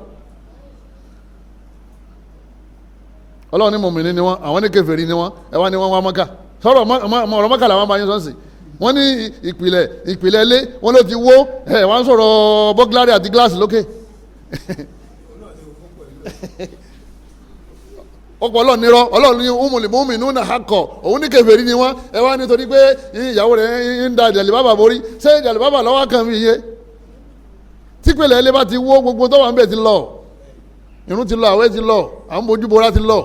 ọlọ́run ní mọ̀mìnì ni wọ́n àwọn ní kèfèrí ni wọ́n ẹ wá ní wọ́n wá mọ́kà sọ̀rọ̀ ọ̀rọ̀ mọ́kà làwọn bá yín sọ́ọ̀sì wọ́n ní ìpìlẹ̀ ilé wọ́n ló ti wó ẹ̀ wọ́n sọ̀rọ̀ bọ́gílárì àti gíláàsì lókè ọ̀pọ̀ ọlọ́run nírọ́ ọlọ́run ní umùlì mọ́mìnú náà hakọ̀ òun ní kèfèrí ni wọ́n ẹ wá nítorí pé ìyàwó rẹ̀ ń da jàlíbábà borí ṣé jàlíbábà lọ́wọ́ kan fi yé típìlẹ̀ ilé bá ti wó gbogbo tó wà ń bẹ̀ ti lọ irun ti lọ àwẹ̀ ti lọ àwọn bójúbora ti lọ.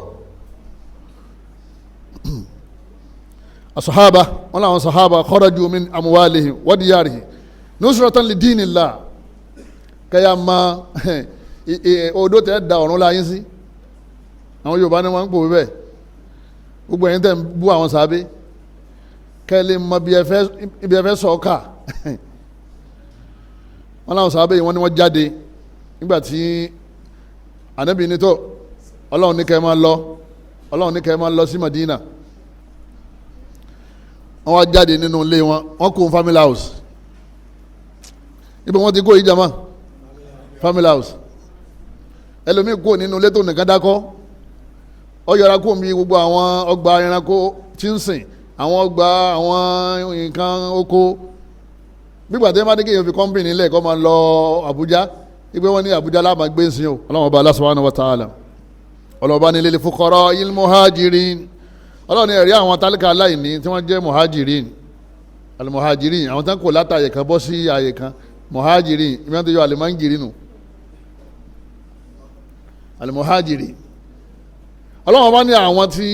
asahaba wọn làwọn sahaba kharaju min amwalihim wa diyarihim nusratan li dinillah kẹyà ma odò tẹ da ọ̀run láyé sí àwọn Yorùbá ni wọn ń pòwé bẹ́ẹ̀ gbogbo ẹ̀yin tẹ̀ ń bú àwọn sábẹ́ kẹ́lẹ́ mọ ibi ẹ̀fẹ́ sọ̀ọ́kà wọn làwọn sábẹ́ yìí wọn ni wọ́n jáde nígbà tí anabi ní tó ọlọ́run ní kẹ́ máa lọ sí Madina wọ́n wá jáde nínú ilé wọn wọ́n kó family house ibi wọ́n ti kó ìjàmá family house ẹlòmíì kó nínú ilé tó nìkan dákọ́ ọ yọra kó mi gbogbo àwọn ọgbà ẹranko tí ń sìn àwọn ọgbà àwọn nǹkan oko gbígbà tí wọ́n bá dé kéèyàn fi kọ́ńpìnì nílẹ̀ kó máa lọ Àbújá ìgbé wọn ní Àbújá láàmà gbé sí o ọlọ́run ọba Allah subhanahu wa ta'ala ọlọ́run ọba ní lil fuqara'il muhajirin ọlọ́run ní ẹ̀rí àwọn tálíkà aláìní tí wọ́n jẹ́ muhajirin al-muhajirin àwọn tán kò látàyè kan bọ́ sí àyè kan muhajirin ìmọ̀ tó yọ al-muhajirin nù al-muhajirin ọlọ́run ọba ní àwọn tí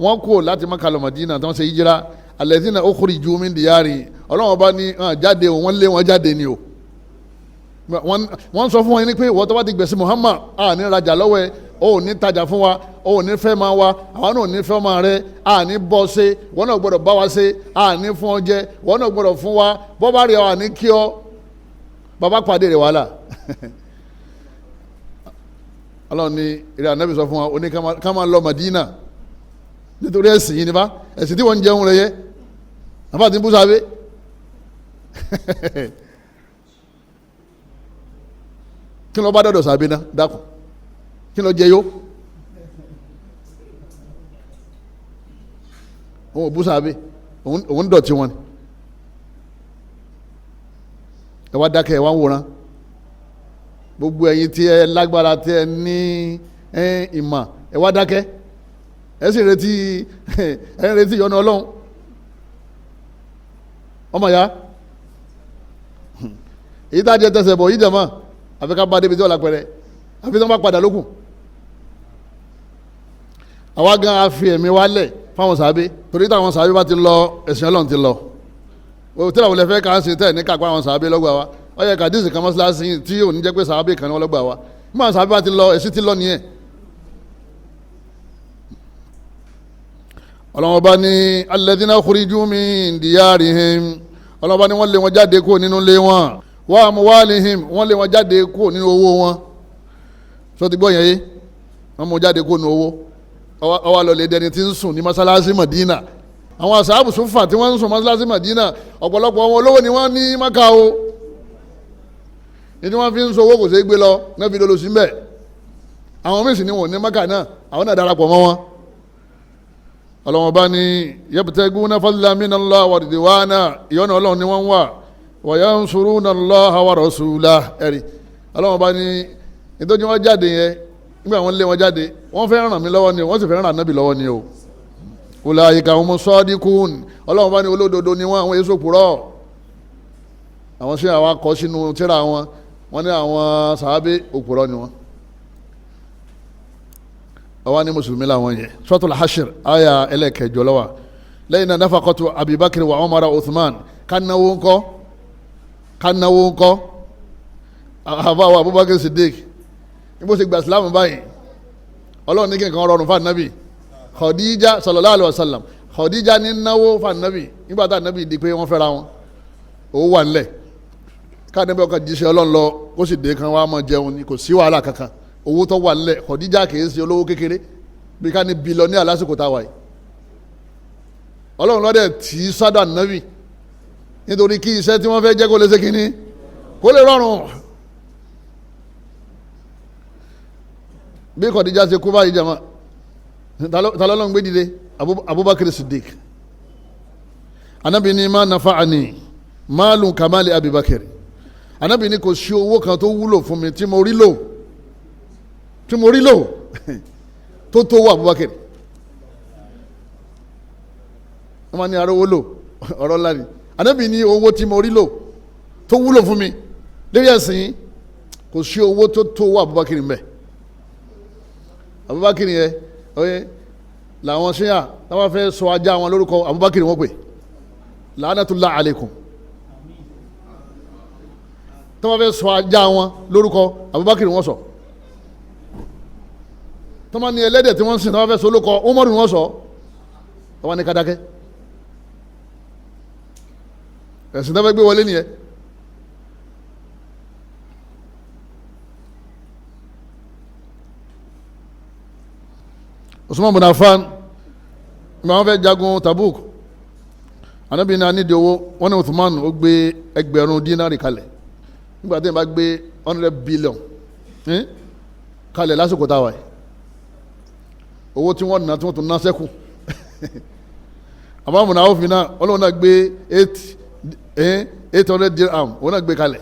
wọ́n kò láti Mákà lọ Mádínà tí wọ́n ṣe hijira alladhina ukhriju min diyari ọlọ́run ọba ní jáde wọ́n lé wọn jáde ni o wọ́n sọ fún wọn ní pé ìwọ tó bá ti gbẹ̀sí Muhammad ní rajà lọ́wọ́ ẹ ó ní tajà fún wa, ó ní fẹ́ máa wa, àwọn náà ní fẹ́ máa rẹ, a ní bọ́ ṣe, wọ́n náà gbọ́dọ̀ bá wa ṣe, a ní fún ọ jẹ, wọ́n náà gbọ́dọ̀ fún wa, bọ́ bá rí ọ àní kí ọ, bàbá pàdé rẹ̀ wàhálà. Ọlọ́run ní ìrẹ́ ànábì sọ fún wa, ó ní ká máa lọ Madina nítorí ẹ̀sìn yìí nípa ẹ̀sìn tí wọ́n ń jẹun rẹ̀ yẹ àbá ti ń bú sábẹ́. Kí ló bá dọ̀dọ̀ sábẹ́ náà dákun, kí ló jẹ yó? Òun ò bú sábẹ́, òun dọ̀tí wọn ni. Ẹ wá dákẹ́ ẹ wá ń wòran, gbogbo ẹ̀yin tí ẹ lágbára tí ẹ ní ìmọ̀ ẹ wá dákẹ́, ẹ sì retí ìyọ́nú Ọlọ́run. Ọmọ ya èyí tá a jẹ tẹsẹ̀ bọ̀ yìí jẹ̀ mọ́ àfi ká bá débi tí wọ́n la pẹ̀rẹ̀, àfi tí wọ́n bá padà lókun. Àwa gan afi ẹ̀mí wa lẹ̀ fáwọn sàábé, torí táwọn sàábé bá ti lọ ẹ̀sìn Ọlọ́run ti lọ. Tí làwọn lè fẹ́ ká ṣe tẹ̀ ní kápá àwọn sàábé lọ́gbà wa, ó yẹ kàdísì kan mọ́sálásí tí ò ní jẹ́ pé sàábé kan ní wọ́n lọ́gbà wa. Nígbà sàábé bá ti lọ ẹ̀sìn ti lọ nìyẹn. Ọlọ́run bá ní alladhina ukhriju min diyarihim, Ọlọ́run bá ní wọ́n lé wọn jáde kúrò nínú ilé wọn, wa amwalihim wọ́n lé wọn jáde kúrò nínú owó wọn. Sọ ti gbọ́ yẹn yé, wọ́n mú jáde kúrò nínú owó, ọwọ́ lọ lè dẹni tí ń sùn ní mọ́sálásí Madina. Àwọn àṣàbù sùfà tí wọ́n ń sùn mọ́sálásí Madina, ọ̀pọ̀lọpọ̀ wọn olówó ni wọ́n ní Mákà o, ní wọ́n fi ń sọ owó kò sí gbé lọ náà fi lolo sí mbẹ́. Àwọn míì sì ni wọn ní Mákà náà, àwọn náà darapọ̀ mọ́ wọn. Ọlọ́run bá ní yabtaguna fadlan minallahi wa ridwana, ìyọ́nà Ọlọ́run ni wọ́n wà, wa yansuruna Allaha wa rasulahu. Ẹ̀rí Ọlọ́run bá ní nítorí wọ́n jáde yẹn, nígbà wọ́n lé wọn jáde, wọ́n fẹ́ ràn mí lọ́wọ́ ni, wọ́n sì fẹ́ ràn Ànábì lọ́wọ́ ni o. Ulaika humus sadiqun, Ọlọ́run bá ní olódodo ni wọ́n, àwọn èso purọ́. Àwọn sí àwọn akọ sínú tírà wọn, wọ́n ní àwọn sàábé òpùrọ́ ni wọ́n. Àwa ní mùsùlùmí làwọn yẹn. Suratul Hashr àyà ẹlẹ́kẹjọ ló wà. Lẹ́yìn náà nafaqatu Abubakar wa Umar wa Uthman, kánáwó ńkọ́ àbáwọ̀ Abubakar Siddiq níbo ṣe gba Islam báyìí. Ọlọ́run ní kí nǹkan rọrùn fún Ànábì. Khadija sallallahu alayhi wa sallam, Khadija ní náwó fún Ànábì nígbà tá Ànábì di pé wọ́n fẹ́ra wọn, owó wà nílẹ̀, káàdébẹ́ ọkàn jíṣẹ́ Ọlọ́run lọ kó sì dé kan wá mọ́ jẹun ni, kò sí wàhálà kankan, owó tó wà nílẹ̀. Khadija kìí ṣe olówó kékeré bí ká ní bílíọ̀nù lásìkò tá a wà yìí. Ọlọ́run lọ́dẹ̀ tí sádà Ànábì nítorí kí iṣẹ́ tí wọ́n fẹ́ jẹ́ kó lè ṣe kínní kó lè rọrùn. Bí Khadija ṣe kú báyìí jama, talọ́lọ́n gbé dìde Abubakar Siddiq. Ànábì ní ma nafa'ani maalun kamali Abubakar, Ànábì ní kò sí owó kan tó wúlò fún mi tí mo rí lò tó tó wọ Abubakar. wọ́n máa ní arówó lò ọ̀rọ̀ ńlá ni. Ànábì ní owó tí mo rí lò tó wúlò fún mi lórí ẹ̀sìn, kò sí owó tó tó wọ Abubakar mbẹ. Abubakar yẹn oye làwọn ṣíyà táwọn fẹ́ sọ ajá wọn lórúkọ Abubakar wọn pè la'natullah alaykum. Táwọn fẹ́ sọ ajá wọn lórúkọ Abubakar wọn sọ. Táwọn ní ẹlẹ́dẹ̀ tí wọ́n ń sìn táwọn fẹ́ sọ lórúkọ Umaru wọn sọ. Táwọn ní kadakẹ́. Ẹ̀sìn tó fẹ́ gbé wọlé nìyẹn. Usman bin Affan ìgbà wọn fẹ́ jagun Tàbùkù, Ànábì ní anídìí owó, wọn ní Uthman ó gbé ẹgbẹ̀rún dínárì kalẹ̀. Nígbà tí wọn bá gbé 100 billion kalẹ̀ lásìkò táwa yìí, owó tí wọ́n ná tí wọ́n tún ná sẹ́kù. Àmọ́ àmúna òfin náà Ọlọ́run náà gbé 800 dirham òun náà gbé kalẹ̀.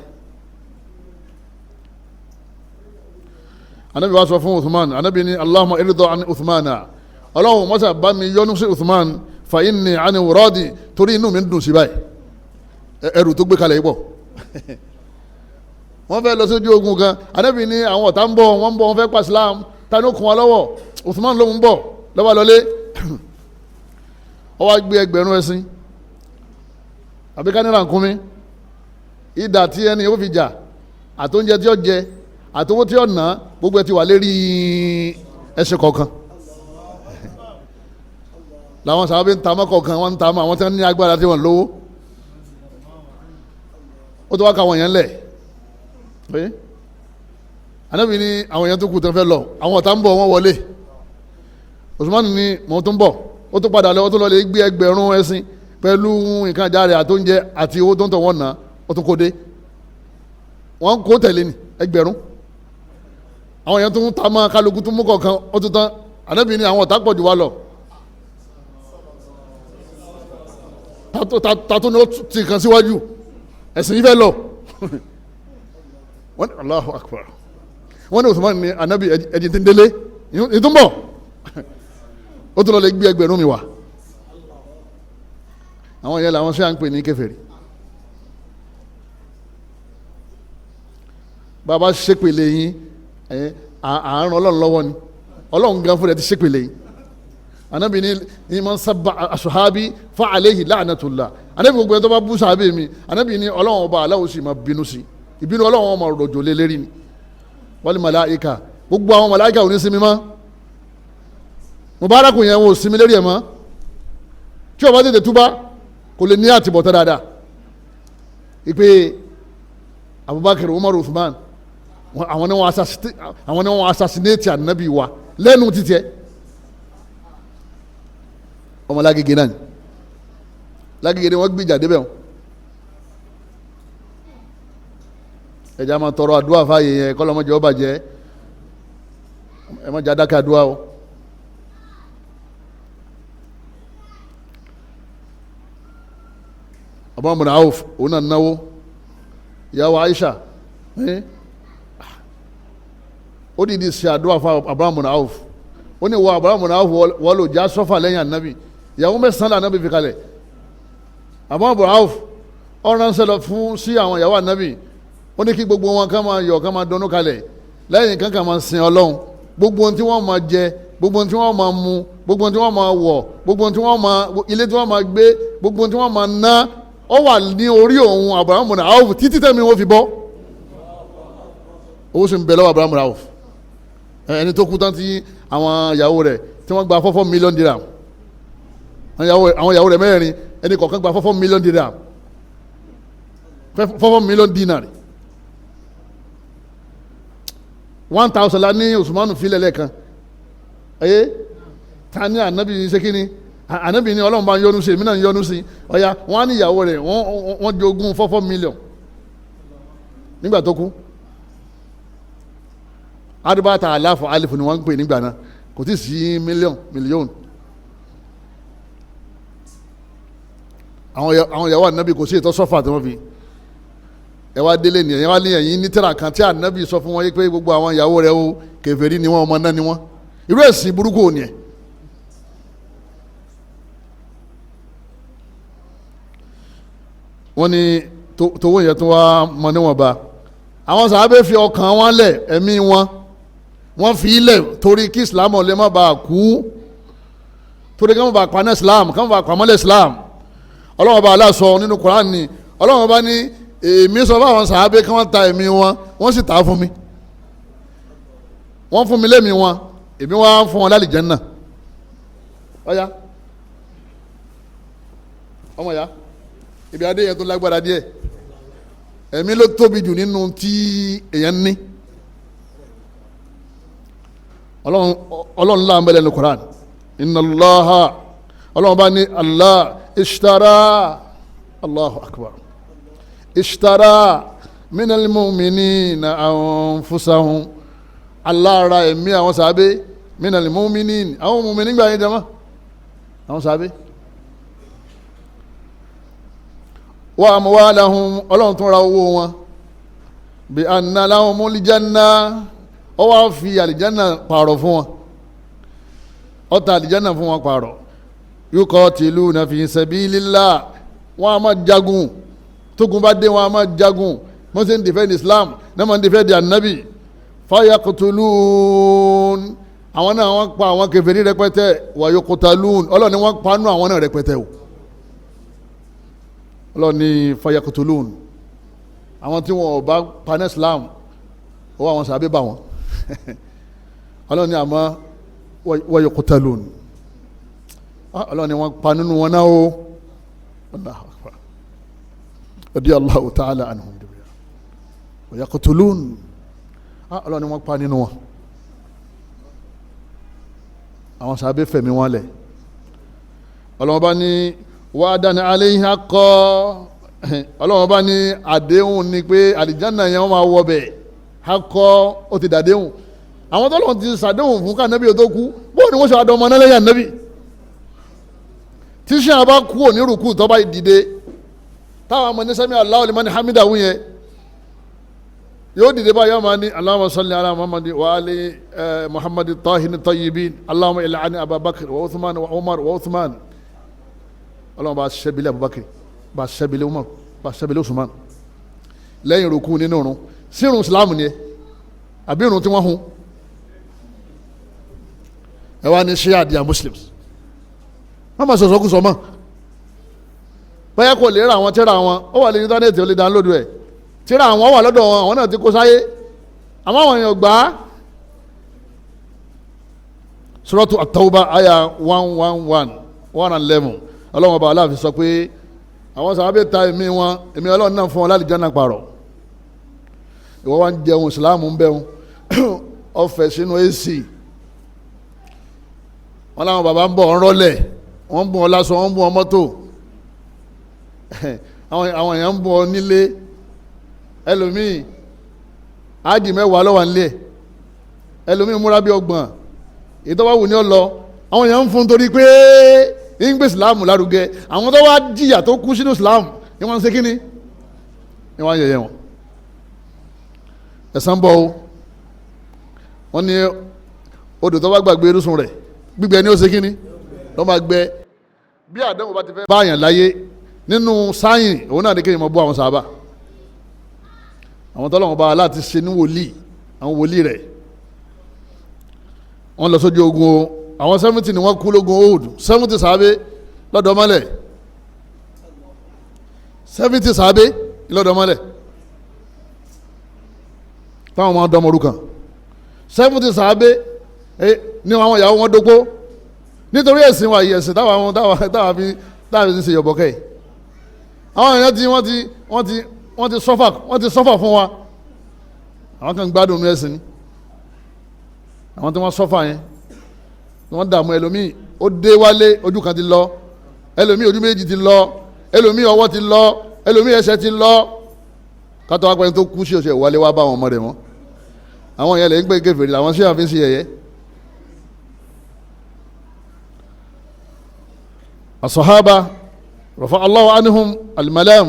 Ànábì wa sọ fún Uthman, Ànábì ní Allahumma irida an Uthmana, Ọlọ́run mọ́sá bá mi yọ́nú sí Uthman fa inni anhu radi, torí inú mi ń dùn sí báyìí ẹrù tó gbé kalẹ̀ yìí pọ̀. Wọ́n fẹ́ lọ sí ojú ogun kan, Ànábì ní àwọn ọ̀tá ń bọ̀ wọ́n fẹ́ pa Islam, ta ni ó kún wa lọ́wọ́? Uthman ló ń bọ̀ lọ́wọ́ lọlé. Ó wá gbé ẹgbẹ̀rún ẹṣin àbí kánírà nkúmi, ìdà tí ẹni ó fi jà àtóúnjẹ tí ó jẹ àtowó tí ó ná gbogbo ẹ ti wà lérí ẹsẹ̀ kọ̀ọ̀kan làwọn sàábé ń ta mọ́ kọ̀ọ̀kan wọ́n ń ta mọ́ àwọn tí wọ́n ní agbára tí wọ́n lówó ó tó wá ka àwọn èèyàn lẹ̀ Ànábì ní àwọn èèyàn tó kù tó fẹ́ lọ àwọn ọ̀tá ń bọ̀ wọ́n wọlé Usman ní mò ń tó ń bọ̀ ó tó padà lọ ó tó lọ lè gbé ẹgbẹ̀rún ẹṣin pẹ̀lú nǹkan ìjà rẹ̀ àtóúnjẹ àti owó tó ń tọ̀ wọ́n ná ó tó kó dé wọ́n kó tẹ̀lé ní ẹgbẹ̀rún àwọn èèyàn tó ń ta mọ́ kálukú tó mú kọ̀ọ̀kan ó tó tán Ànábì ní àwọn ọ̀tá pọ̀ jù wá lọ tàtó ni ó ti kàn síwájú ẹ̀sìn yìí fẹ́ lọ wọ́n ní Allahu Akbar wọ́n ní Usman ní Ànábì ẹ̀jẹ̀ tí ń délé ìtúnbọ̀ ó tún lọ lè gbé ẹgbẹ̀rún mi wá àwọn yẹn làwọn ṣe à ń pè ní kèfèrí bàbá ṣépèlé yín àárọ̀ Ọlọ́run lọ́wọ́ ni Ọlọ́run gan fún rẹ̀ ti ṣépèlé yín Ànábì ní man sabba ashabi fa alayhi la'natullah Ànábì gbogbo ẹni tó bá bú sàábé mi Ànábì ní Ọlọ́run ọba aláwo sì máa bínú sí ìbínú Ọlọ́run ọmọ rọ̀jò lé lérí ni wal malaika gbogbo àwọn màláíkà ò ní sinmi mọ́ Mubarak yẹn wò sinmi lérí ẹ̀ mọ́ tí o bá tètè túbá kò lè ní àtìbọ̀tán dáadáa ìpè Abubakar Umar Uthman àwọn ni wọ́n assassinate Ànábì wa lẹ́nu títí ẹ̀ ọmọ Lágége náà ni Lágége ni wọ́n gbìjà débẹ̀ wọn ẹja máa tọrọ àdúrà fáyé yẹn kọ́lọ́mọdé ọba jẹ́ ẹ má jáde ká àdúrà o Abu bin Auf òun náà náwó ìyàwó Aisha ó dìde ṣe àdúrà fún Abu bin Auf ó ní wọ Abu bin Auf wọ́n lò já sọ́fà lẹ́yìn Ànábì ìyàwó mẹ́sàn-án Ànábì fi kalẹ̀ Abu bin Auf ọ̀ràn sẹlẹ̀ fún sí àwọn ìyàwó Ànábì ó ní kí gbogbo wọn ká máa yọ̀ ká máa dunnú kalẹ̀ lẹ́yìn kan ká máa sin Ọlọ́run gbogbo ohun tí wọ́n máa jẹ gbogbo ohun tí wọ́n máa mu gbogbo ohun tí wọ́n máa wọ̀ gbogbo ohun tí wọ́n máa ilé tí wọ́n máa gbé gbogbo ohun tí wọ́n máa ná ó wà ní orí òun Abraham bin Auf títí tẹ̀mí wọn fi bọ́ owó sì ń bẹ lọ́wọ́ Abraham bin Auf ẹni tó kú tán tí àwọn ìyàwó rẹ̀ tí wọ́n gba 4 million dirham àwọn ìyàwó rẹ̀ mẹ́rin ẹni kọ̀ọ̀kan gba 4 million dirham 4 million dinar 1000 la ní Usmanu filẹ̀ lẹ́ẹ̀kan ta ní Ànábì ṣe kí ni Ànábì ní Ọlọ́run bá ń yọ́nú sí èmi náà ń yọ́nú sí ọ̀ya wọ́n á ní ìyàwó rẹ̀ wọ́n jogún 4 million nígbà tó kú adubata aláfọ alifu ni wọ́n ń pè nígbà náà kò tí sí mílíọ̀nù àwọn ìyàwó Ànábì kò sí ètò sọ́fà tí wọ́n fi ẹ wá délé nìyẹn ẹ wá ní ẹ̀yìn ní tírà kan tí Ànábì sọ fún wọn yí pé gbogbo àwọn ìyàwó rẹ̀ o kèfèrí ni wọ́n ọmọ náà ni wọ́n irú ẹ̀sìn burúkú ò ní ẹ̀ wọ́n ní tówó yẹn tó wá mọ níwọ̀nba àwọn sàábé fi ọkàn wọn lẹ̀ ẹ̀mí wọ́n fi ilẹ̀ torí kí Islam lè má bàa kú torí kí wọ́n bá paná Islam kí wọ́n bá pamọ́lẹ̀ Islam Ọlọ́run bá aláṣọ nínú Quran ni Ọlọ́run bá ní èmi sọ fún àwọn sàábé kí wọ́n ta ẹ̀mí wọ́n sì tà á fún mi wọ́n fún mi lẹ́mí wọn èmi wá fún wọn lálẹ́ Jánnà ọ̀ya ọmọ ya ibi adé yẹn tó lágbára díẹ̀ ẹ̀mí ló tóbi jù nínú tí èèyàn ní ọlọ́run láà ń bẹ̀rẹ̀ ní Quran inna Allaha ọlọ́run bá ní Allah ishtara Allahu akbar ishtara minal mu'minina anfusahum Allah ra ẹ̀mí àwọn sàábé minal mu'minin àwọn mu'minin gbà yín jama àwọn sàábé wa amwalahum ọlọ́run tún ra owó wọn bí anna lahumul janna ó wá fi àlìjánà pààrọ̀ fún wọn ó ta àlìjánà fún wọn pààrọ̀ yuqatiluna fi sabilillah wọn a máa jagun tógun bá dé wọn a máa jagun wọ́n sì ń defend Islam náà máa ń defend Ànábì fayaqtulun àwọn náà wọ́n pa àwọn kèfèrí rẹpẹtẹ wa yuqtalun ọlọ́run ni wọ́n panú àwọn náà rẹpẹtẹ o ọlọ́run ní fayaqtulun àwọn tí wọn ò bá paná Islam owó àwọn sàbẹ̀ bá wọn ọlọ́run ní àmọ́ wa yuqtalun ọlọ́run ní wọ́n pa nínú wọn náà o Allahu akbar radiyallahu ta'ala anhum wa yaqtulun ọlọ́run ní wọ́n pa nínú wọn àwọn sàbẹ̀ fẹ̀mí wọn lẹ̀ ọlọ́run bá ní wa'dan alayhi haqqan ọlọ́run bá ní àdéhùn ni pé àlìjánnà yẹn wọ́n máa wọ bẹ̀ haqqan ó ti dàdéhùn àwọn tó lọ́wọ́ ti sàdéhùn fún ká nẹ́bí tó kú bóun ni wọ́n ṣe àdọ́mọ náà lẹ́yìn nẹ́bí tí sèyàn bá kú òní rùkú tó bá dìde táwọn ọmọ ní sami Allahu liman hamidahu yẹn yóò dìde bá yọ máa ní Allahumma salli ala Muhammad wa ali Muhammad tahirin tayyibin Allahumma il'ani Abubakar wa Uthman wa Umar wa Uthman Allahumma bá ṣẹ́bílẹ̀ Abubakar bá ṣẹ́bílẹ̀ Umar bá ṣẹ́bílẹ̀ Uthman lẹ́yìn rùkú nínú òrùn sírun Islam ni ẹ àbí irun tí wọ́n hun ẹ wá ní ṣíà díà Muslims wọ́n máa sọ̀sọ́ kú sọ mọ́ báyà kò lè ra àwọn tíra wọn ó wà lórí íńtánẹ́ẹ̀tì ó lè download ẹ̀ tíra àwọn wà lọ́dọ̀ wọn àwọn náà ti kó sáyé àmọ́ àwọn èèyàn gbà á Suratu At-Tawba aya 111 ọlọ́wọ́n bá aláàfin sọ pé àwọn sàábẹ̀ ta ẹ̀mí wọn ẹ̀mí ọlọ́run náà fún wọn láti jẹ́ náà parọ́ ìwọ wa ń jẹun ìsìláàmù ń bẹ̀rù ọ̀fẹ́ sínú AC wọn làwọn bàbá ń bọ̀ ń rọ́lẹ̀ wọ́n ń bọ̀ ọ́ lásán wọ́n ń bọ̀ ọ́ mọ́tò àwọn èèyàn ń bọ̀ ọ́ nílé ẹlòmíì ájì mẹ́wàá lọ́wọ́ nílé ẹlòmíì múra bí ọgbọ̀n ìtọ́wá wù ní ọ lọ àwọn èèyàn ń fún torí pé ń gbé ìsìláàmù lárugẹ àwọn tó wá jìyà tó kú sínú ìsìláàmù ni wọ́n ń ṣe kíni ni wọ́n ń yẹ̀yẹ́ wọn ẹ̀sán bọ́ o wọ́n ní odò tó bá gbàgbé irúsùn rẹ̀ gbígbẹ ní ó ṣe kíní ló máa gbẹ bí àdánwò bá ti fẹ́ báyàn láyé nínú sáyìn òun náà ní kéèyàn máa bú àwọn sàhábà àwọn tọ́lọ́wọ́n bá láti ṣe ní wòlíì àwọn wòlíì rẹ̀ wọ́n lọ sójú ogun o àwọn 70 ni wọ́n kú lógun Uhud 70 sàhábé lọ́dọ̀ mọ́lẹ̀ 70 sàhábé lọ́dọ̀ mọ́lẹ̀ táwọn máa dọmọ orúkàn 70 sàábé ní àwọn ìyàwó wọn dógbó nítorí ẹ̀sìn wa ẹ̀sìn táwọn fi ṣe yọ̀bọ̀kẹ́ àwọn èèyàn tí wọ́n ti sọ́fà fún wa àwọn kan gbádùn ní ẹ̀sìn ni àwọn tí wọ́n sọ́fà yẹn wọ́n dààmú ẹlòmíì ó dé wálé ojú kan ti lọ ẹlòmíì ojú méjì ti lọ ẹlòmíì ọwọ́ ti lọ ẹlòmíì ẹsẹ̀ ti lọ kátó wá pẹ́ni tó kú sí ọ̀sẹ̀ wálé wá bá àwọn ọmọ rẹ̀ mọ́ àwọn yẹn lè ń gbé gèfèrè làwọn sí àfin sí yẹ̀yẹ́ as-sahaba rafa Allahu anhum al-malam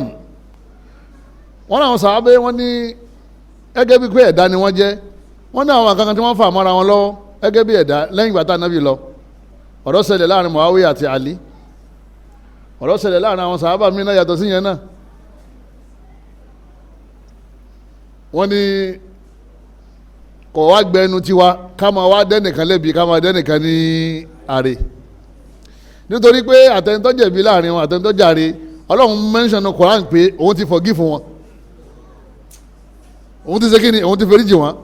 wọn náà sàábé wọn ní gẹ́gẹ́ bí pé ẹ̀dá ni wọ́n jẹ́ wọ́n ní àwọn kankan tí wọ́n fà mọ́ra wọn lọ́wọ́ gẹ́gẹ́ bí ẹ̀dá lẹ́yìn ìgbà tá Nábì lọ ọ̀rọ̀ ṣẹlẹ̀ láàrin Muawiya àti Ali ọ̀rọ̀ ṣẹlẹ̀ láàrin àwọn sàábà mí náà yàtọ̀ sí yẹn náà wọ́n ní kò wá gbẹnu tiwa ká máa wá dẹ́nìkan lẹ́bi ká máa dẹ́nìkan ní àrè nítorí pé àtẹnitọ́ jẹ̀bi láàrin wọn àtẹnitọ́ jàre Ọlọ́run mẹ́ńsàn Koran pé òun ti forgive wọn òun ti ṣe kíni òun ti foríjì wọn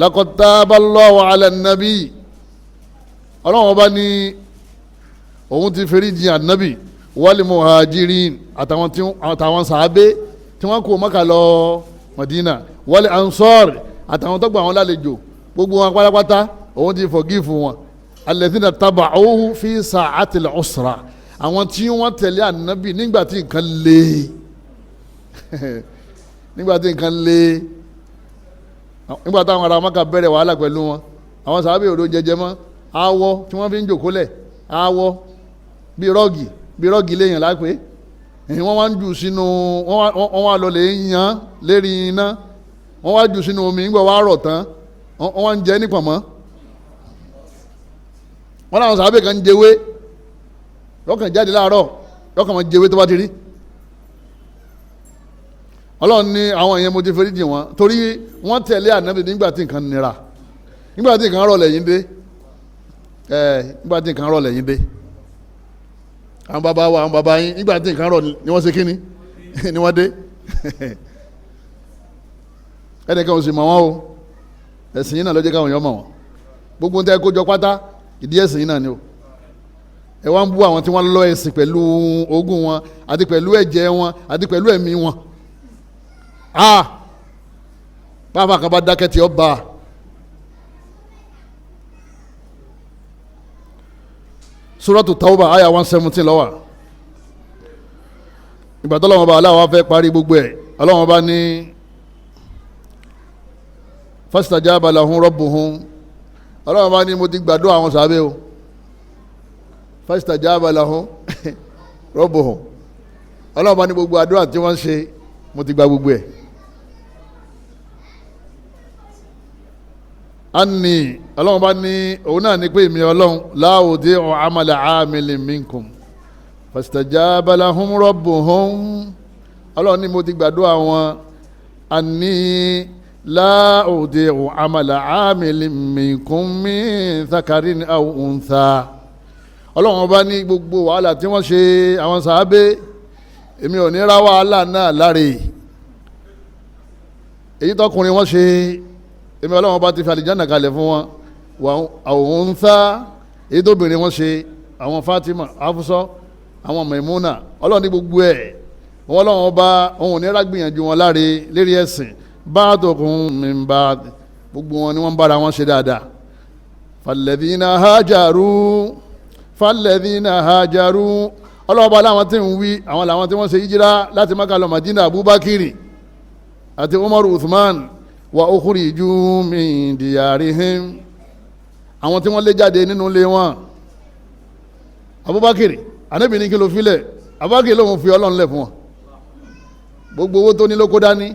laqad taballahu ala nabi Ọlọ́run ọba ní òun ti foríjì ànábì wal muhajirin àtàwọn sàábé tí wọ́n kó Mákà lọ Madina wal ansar àtàwọn tó gbà wọn lálejò gbogbo wọn pátápátá òun ti forgive wọn alladhina taba'uhu fi sa'atil usra àwọn tí wọ́n tẹ̀lé ànábì nígbà tí nǹkan le nígbà táwọn ará Mákà bẹ̀rẹ̀ wàhálà pẹ̀lú wọn àwọn sàábé òdo jẹjẹ mọ́ awọ tí wọ́n fi ń jòkólẹ̀ awọ bí rọ́ọ̀gì léèyàn lápẹ́ wọ́n wá ń jù sínú wọ́n wá lọ lè yan lérí iná wọ́n wá jù sínú omi nígbà wá rọ̀ tán wọ́n wá ń jẹ nípọ̀ mọ́ wọ́n láwọn sàábé kan ń jẹwé lọ́kàn jáde láàárọ̀ lọ́kàn mọ́ jẹwé tó bá ti rí Ọlọ́run ní àwọn èèyàn mo ti foríjì wọn torí wọ́n tẹ̀lé ànábì nígbà tí nǹkan nira nígbà tí nǹkan rọ̀ lẹ́yìn dé nígbà tí nǹkan rọ̀ lẹ́yìn dé àwọn bàbá wa àwọn bàbá yín nígbà tí nǹkan rọ̀ ni wọ́n ṣe kíni ni wọ́n dé ẹnìkan ò sì mọ̀ wọ́n o ẹ̀sìn yìí náà ló jẹ́ káwọn èèyàn mọ̀ wọ́n gbogbo ń tẹ́ kó jọ pátá ìdí ẹ̀sìn yìí náà ni o ẹ wá ń bú àwọn tí wọ́n lọ ẹ̀sìn pẹ̀lú ogún wọn àti pẹ̀lú ẹ̀jẹ̀ wọn àti pẹ̀lú ẹ̀mí wọn bàbá kan bá dákẹ́ tí ó bá a. Suratu Tawba aya 117 ló wà ìgbà tó Ọlọ́run Ọba aláwọ̀ fẹ́ parí gbogbo ẹ̀ Ọlọ́run Ọba ní fastajaba lahum rabbuhum Ọlọ́run Ọba ní mo ti gbàdúrà àwọn sàábẹ́ o fastajaba lahum rabbuhum Ọlọ́run Ọba ní gbogbo àdúrà tí wọ́n ṣe mo ti gba gbogbo ẹ̀ anni Ọlọ́run Bá ní òun náà ní pé èmi Ọlọ́run la udi'u amala amilin minkum fastajaba lahum rabbuhum Ọlọ́run ní mo ti gbàdúrà wọn anni la udi'u amala amilin minkum min dhakarin aw untha Ọlọ́run Bá ní gbogbo wàhálà tí wọ́n ṣe àwọn sàábé èmi ò ní ra wàhálà náà láre èyí tọkùnrin wọn ṣe èmi Ọlọ́run Bá ti fi àlìjánnà kalẹ̀ fún wọn wà àwọn ń sá èyí tó bìnrin wọn ṣe àwọn Fatima Afusọ àwọn Maimuna Ọlọ́run ní gbogbo ẹ̀ wọn Ọlọ́run Bá òun ò ní rágbìyànjú wọn láre lérí ẹ̀sìn ba'dukum min ba'd gbogbo wọn ni wọ́n bára wọn ṣe dáadáa falladhina hajaru Ọlọ́run Bá láwọn tí ń wí àwọn làwọn tí wọ́n ṣe hijira láti Mákà lọ Madina Abubakiri àti Umaru Uthman wa ukhriju min diyarihim àwọn tí wọ́n lé jáde nínú ilé wọn Abubakar Ànábì ní kí ló filẹ̀ Abubakar lòun fi Ọlọ́run lẹ̀ fún wọn gbogbo owó tó ní ló kó dání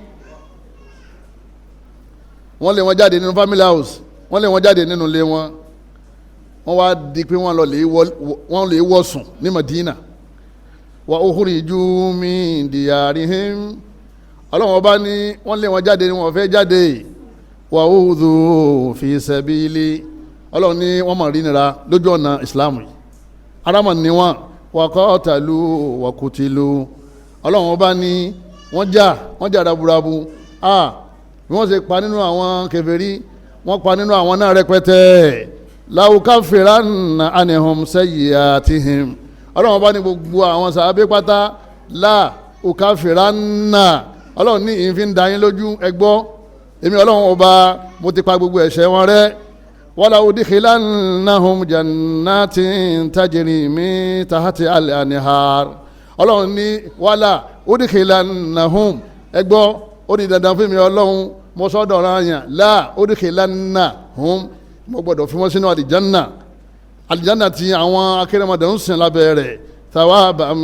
wọ́n lé wọn jáde nínú family house wọ́n lé wọn jáde nínú ilé wọn wọ́n wá di pé wọ́n lè wọ̀sùn ní Madina wa ukhriju min diyarihim Ọlọ́run Ọba ní wọ́n lé wọn jáde ni wọ́n fẹ́ jáde wa udhu fi sabili Ọlọ́run ní wọ́n mọ̀ rí nira lójú ọ̀nà Islam yìí arámọ̀ ni wọ́n wa qatalu wa kutilu Ọlọ́run Ọba ní wọ́n jà raburabu bí wọ́n ṣe pa nínú àwọn kèfèrí wọ́n pa nínú àwọn náà rẹpẹtẹ law kaffiranna anhum sayyi'atihim Ọlọ́run Ọba ní gbogbo àwọn sàábé pátá la ukaffiranna Ọlọ́run ní ìfín dáyín lójú ẹgbọ́ èmi Ọlọ́run Ọba mo ti pa gbogbo ẹ̀ṣẹ̀ wọn rẹ́ wala udkhilannahum jannatin tajri min tahti al-anhar Ọlọ́run ní wala udkhilannahum ẹgbọ́ ó di dandan fún mi Ọlọ́run mo sọ́dọ̀ ọ̀rọ̀ àyàn la udkhilannahum mo gbọ́dọ̀ fi wọ́n sínú àlìjánà tí àwọn akérèmọdé ń sìn lábẹ́ rẹ̀ thawaban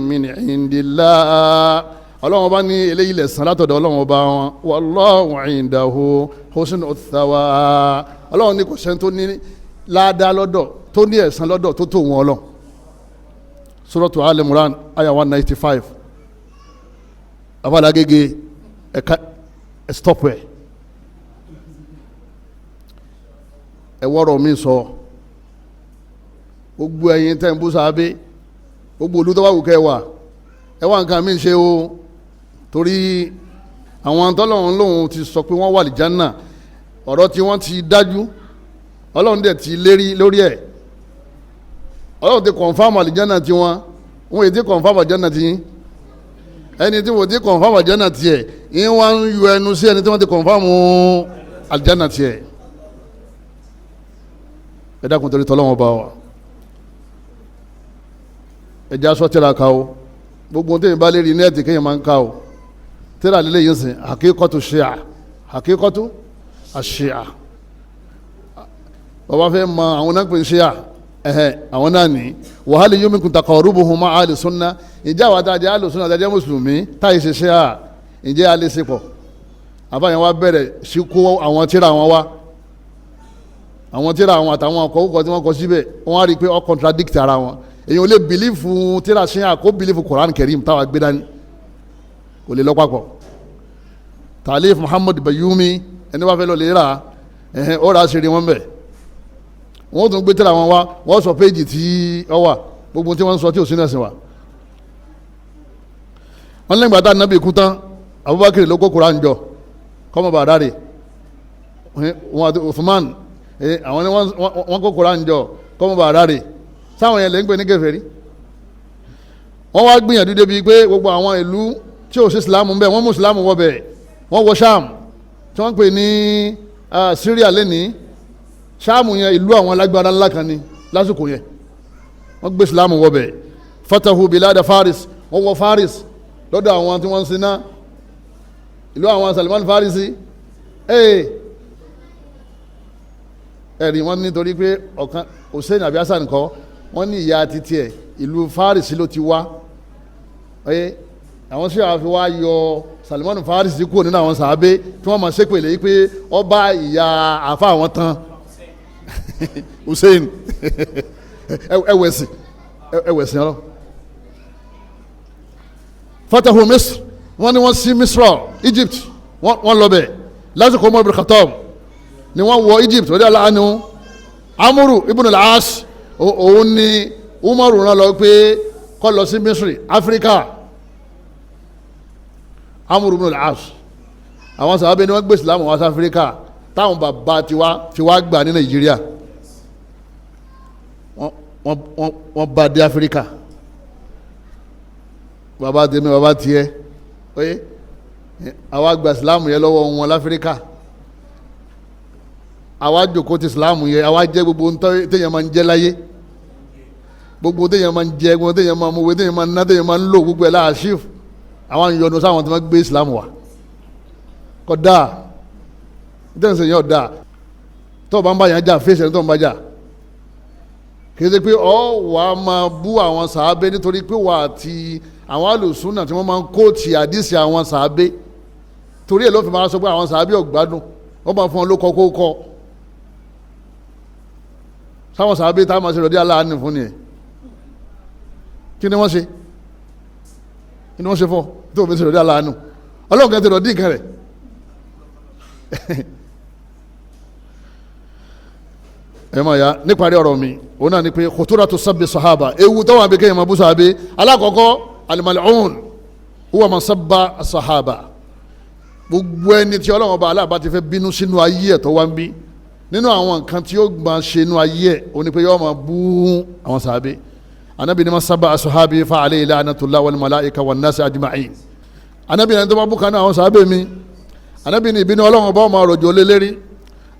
min indillah Ọlọ́run Ọba ní eléyìí lẹ̀san látọ̀dọ̀ Ọlọ́run Ọba wọn wallahu indahu husnul thawab Ọlọ́run ní kò sẹ́ni tó ní ládàá lọ́dọ̀ tó ní ẹ̀san lọ́dọ̀ tó tó wọn Ọlọ́run Suratu Al-Imran aya 195 abala gẹ́gẹ́ ẹ̀ka stop ẹ̀ ẹ̀wọ́rọ̀ mi sọ gbogbo ẹ̀yin tẹ́ ń bú sáábé gbogbo olùtọ́wáwù kẹwàá ẹ̀wà nǹkan mi ṣe o torí àwọn tọ́lọ́run lòun ti sọ pé wọ́n wà lí Jánnà ọ̀rọ̀ tí wọ́n ti dájú Ọlọ́run dẹ̀ ti lérí lórí ẹ̀ Ọlọ́run ti kọ̀nfàmù àlìjánà tí wọ́n èyí ti kọ̀nfàmù àlìjánà tí ẹni tí wọ́n ti kọ̀nfàmù àlìjánà tiẹ̀ yín wá ń yọ ẹnu sí ẹni tí wọ́n ti kọ̀nfàmù àlìjánà tiẹ̀ ẹ dákun torí tọ́lọ́run Ọba wa ẹ já sọ tíra ká o gbogbo ohun tí yìí bá lérí nẹ́ẹ̀tì kéèyàn máa ń ká o tíra lílé yìí sìn hakíkọ́tù àṣìà bàbá fẹ́ mọ àwọn náà pè ń ṣíà àwọn náà ní wàhálì yóò mìkún taqarrubuhum ma'a ahli sunna ìjẹ́ àwọn àtàjẹ́ ahli sunna àtàjẹ́ mùsùlùmí táyì ṣe ṣíà ìjẹ́ alẹ́ sepọ̀ àbáyẹn wá bẹ̀rẹ̀ sí kó àwọn tíra wọn wá àwọn tíra àwọn àtàwọn ọkọ̀ òkọ̀ tí wọ́n kọ síbẹ̀ wọ́n á rí i pé ó contradict ara wọn èyàn ò lè bìlífù tíra ṣíà kó bìlífù Quran Karim táwa gbé dání kò lè lọ papọ̀ Taalif Muhammad Bayumi ẹni wá fẹ́ lọ lè rà ó rà á ṣe rí wọn bẹ̀ wọ́n tún gbé tíra wọn wá wọ́n sọ péjì tí ọ wà gbogbo tí wọ́n sọ tí ò sínú ẹ̀sìn wa wọ́n lẹ́yìn gbàtà nàbì kú tán Abubakar ló kó Quran jọ kọ́mọ bàdá rè wọn àti Uthman àwọn ni wọ́n kó Kùránì jọ kọ́mọ bàdá rè sáwọn yẹn lè ń pè ní kèfèrí. wọ́n wá gbìyànjú débi pé gbogbo àwọn ìlú tí ò sí Ìsìlámù ń bẹ wọ́n mú Ìsìlámù wọ bẹ̀ wọ́n wọ Sham tí wọ́n pè ní Syria lẹ́ni Sham yẹn ìlú àwọn alágbára ńlá kan ni lásìkò yẹn wọ́n gbé Ìsìlámù wọ bẹ̀ fatahu bilada Faris wọ́n wọ Faris lọ́dọ̀ àwọn tí wọ́n ń siná ìlú àwọn Salman Farisi ẹ̀rí wọ́n nítorí pé ọ̀kan Hussein àbí Hassan kọ́ wọ́n ní ìyá títí ẹ̀ ìlú Farisi ló ti wá àwọn sí àwọn fi wá yọ Salman Farisi kúrò nínú àwọn sàábé tí wọ́n máa ṣépèlè yìí pé ọba ìyá àfa àwọn tán Hussein ẹwẹ̀sìn ọlọ́ fatahu Misr wọ́n ní wọ́n sí Misra Egypt wọ́n lọ bẹ̀ lásìkò Umar ibn Khattab ni wọ́n wọ Egypt wọ́n dé aláàánú Amuru ibn al-As òun ni Umaru rán lọ pé kó lọ sí Misri Áfíríkà Amuru ibn al-As àwọn sàbẹ̀ ni wọ́n gbé Islam wá sí Áfíríkà táwọn bàbá ti wá gbà ní Nàìjíríà wọ́n bá dé Áfíríkà bàbá tèmi bàbá tiẹ̀ oye àwa gba Islam yẹn lọ́wọ́ wọn láfíríkà àwa jòkó ti Islam yẹn àwa jẹ́ gbogbo téèyàn máa ń jẹ́ láyé gbogbo téèyàn máa ń jẹ gbogbo téèyàn máa ń mú téèyàn máa ń ná téèyàn máa ń lò gbogbo ẹ̀ láàṣìf àwọn ìyọnu sáwọn tí wọ́n gbé Islam wá kọ́ dáa ìtẹ̀sẹ̀ yẹn ọ̀ dáa tó o bá ń bá yẹn jà fèsì ẹni tó ń bá jà kì í ṣe pé ọ wà á máa bú àwọn sàábé nítorí pé wà á ti àwọn alùsùnà tí wọ́n máa ń kóòtì àdìsí àwọn sàábé torí ẹ̀ ló fi máa sọ pé àwọn sàábé ọ̀gbádùn wọ́n máa fún wọn ló kọ́ kó kọ́ sáwọn sàábé tá a máa ṣe rọ̀dí aláàánú fún ni ẹ̀ kí ni wọ́n ṣe fún tó fi ṣe rọ̀dí aláàánú ọlọ́run kan ti rọ̀dí nǹkan rẹ̀ ẹ máa ya níparí ọ̀rọ̀ mi òun náà ni pé khuturatu sabbi sahaba ewu tó wà bí kéèyàn máa bú sàábé alákọ̀ọ́kọ́ al-mal'un huwa man sabba sahaba gbogbo ẹni tí ọlọ́run ọba aláàbá ti fẹ́ bínú sínú ayé ẹ̀ tó wá ń bí nínú àwọn nǹkan tí ó máa ṣe inú ayé ẹ̀ òun ni pé yóò máa bú àwọn sàábé anabi ni man sabba sahabi fa alayhi la'natullah wal malaika wan nas ajma'in anabi ni tó bá bú kan náà àwọn sàábé mi anabi ni ìbínú ọlọ́run ọba máa rọ̀jò lé lérí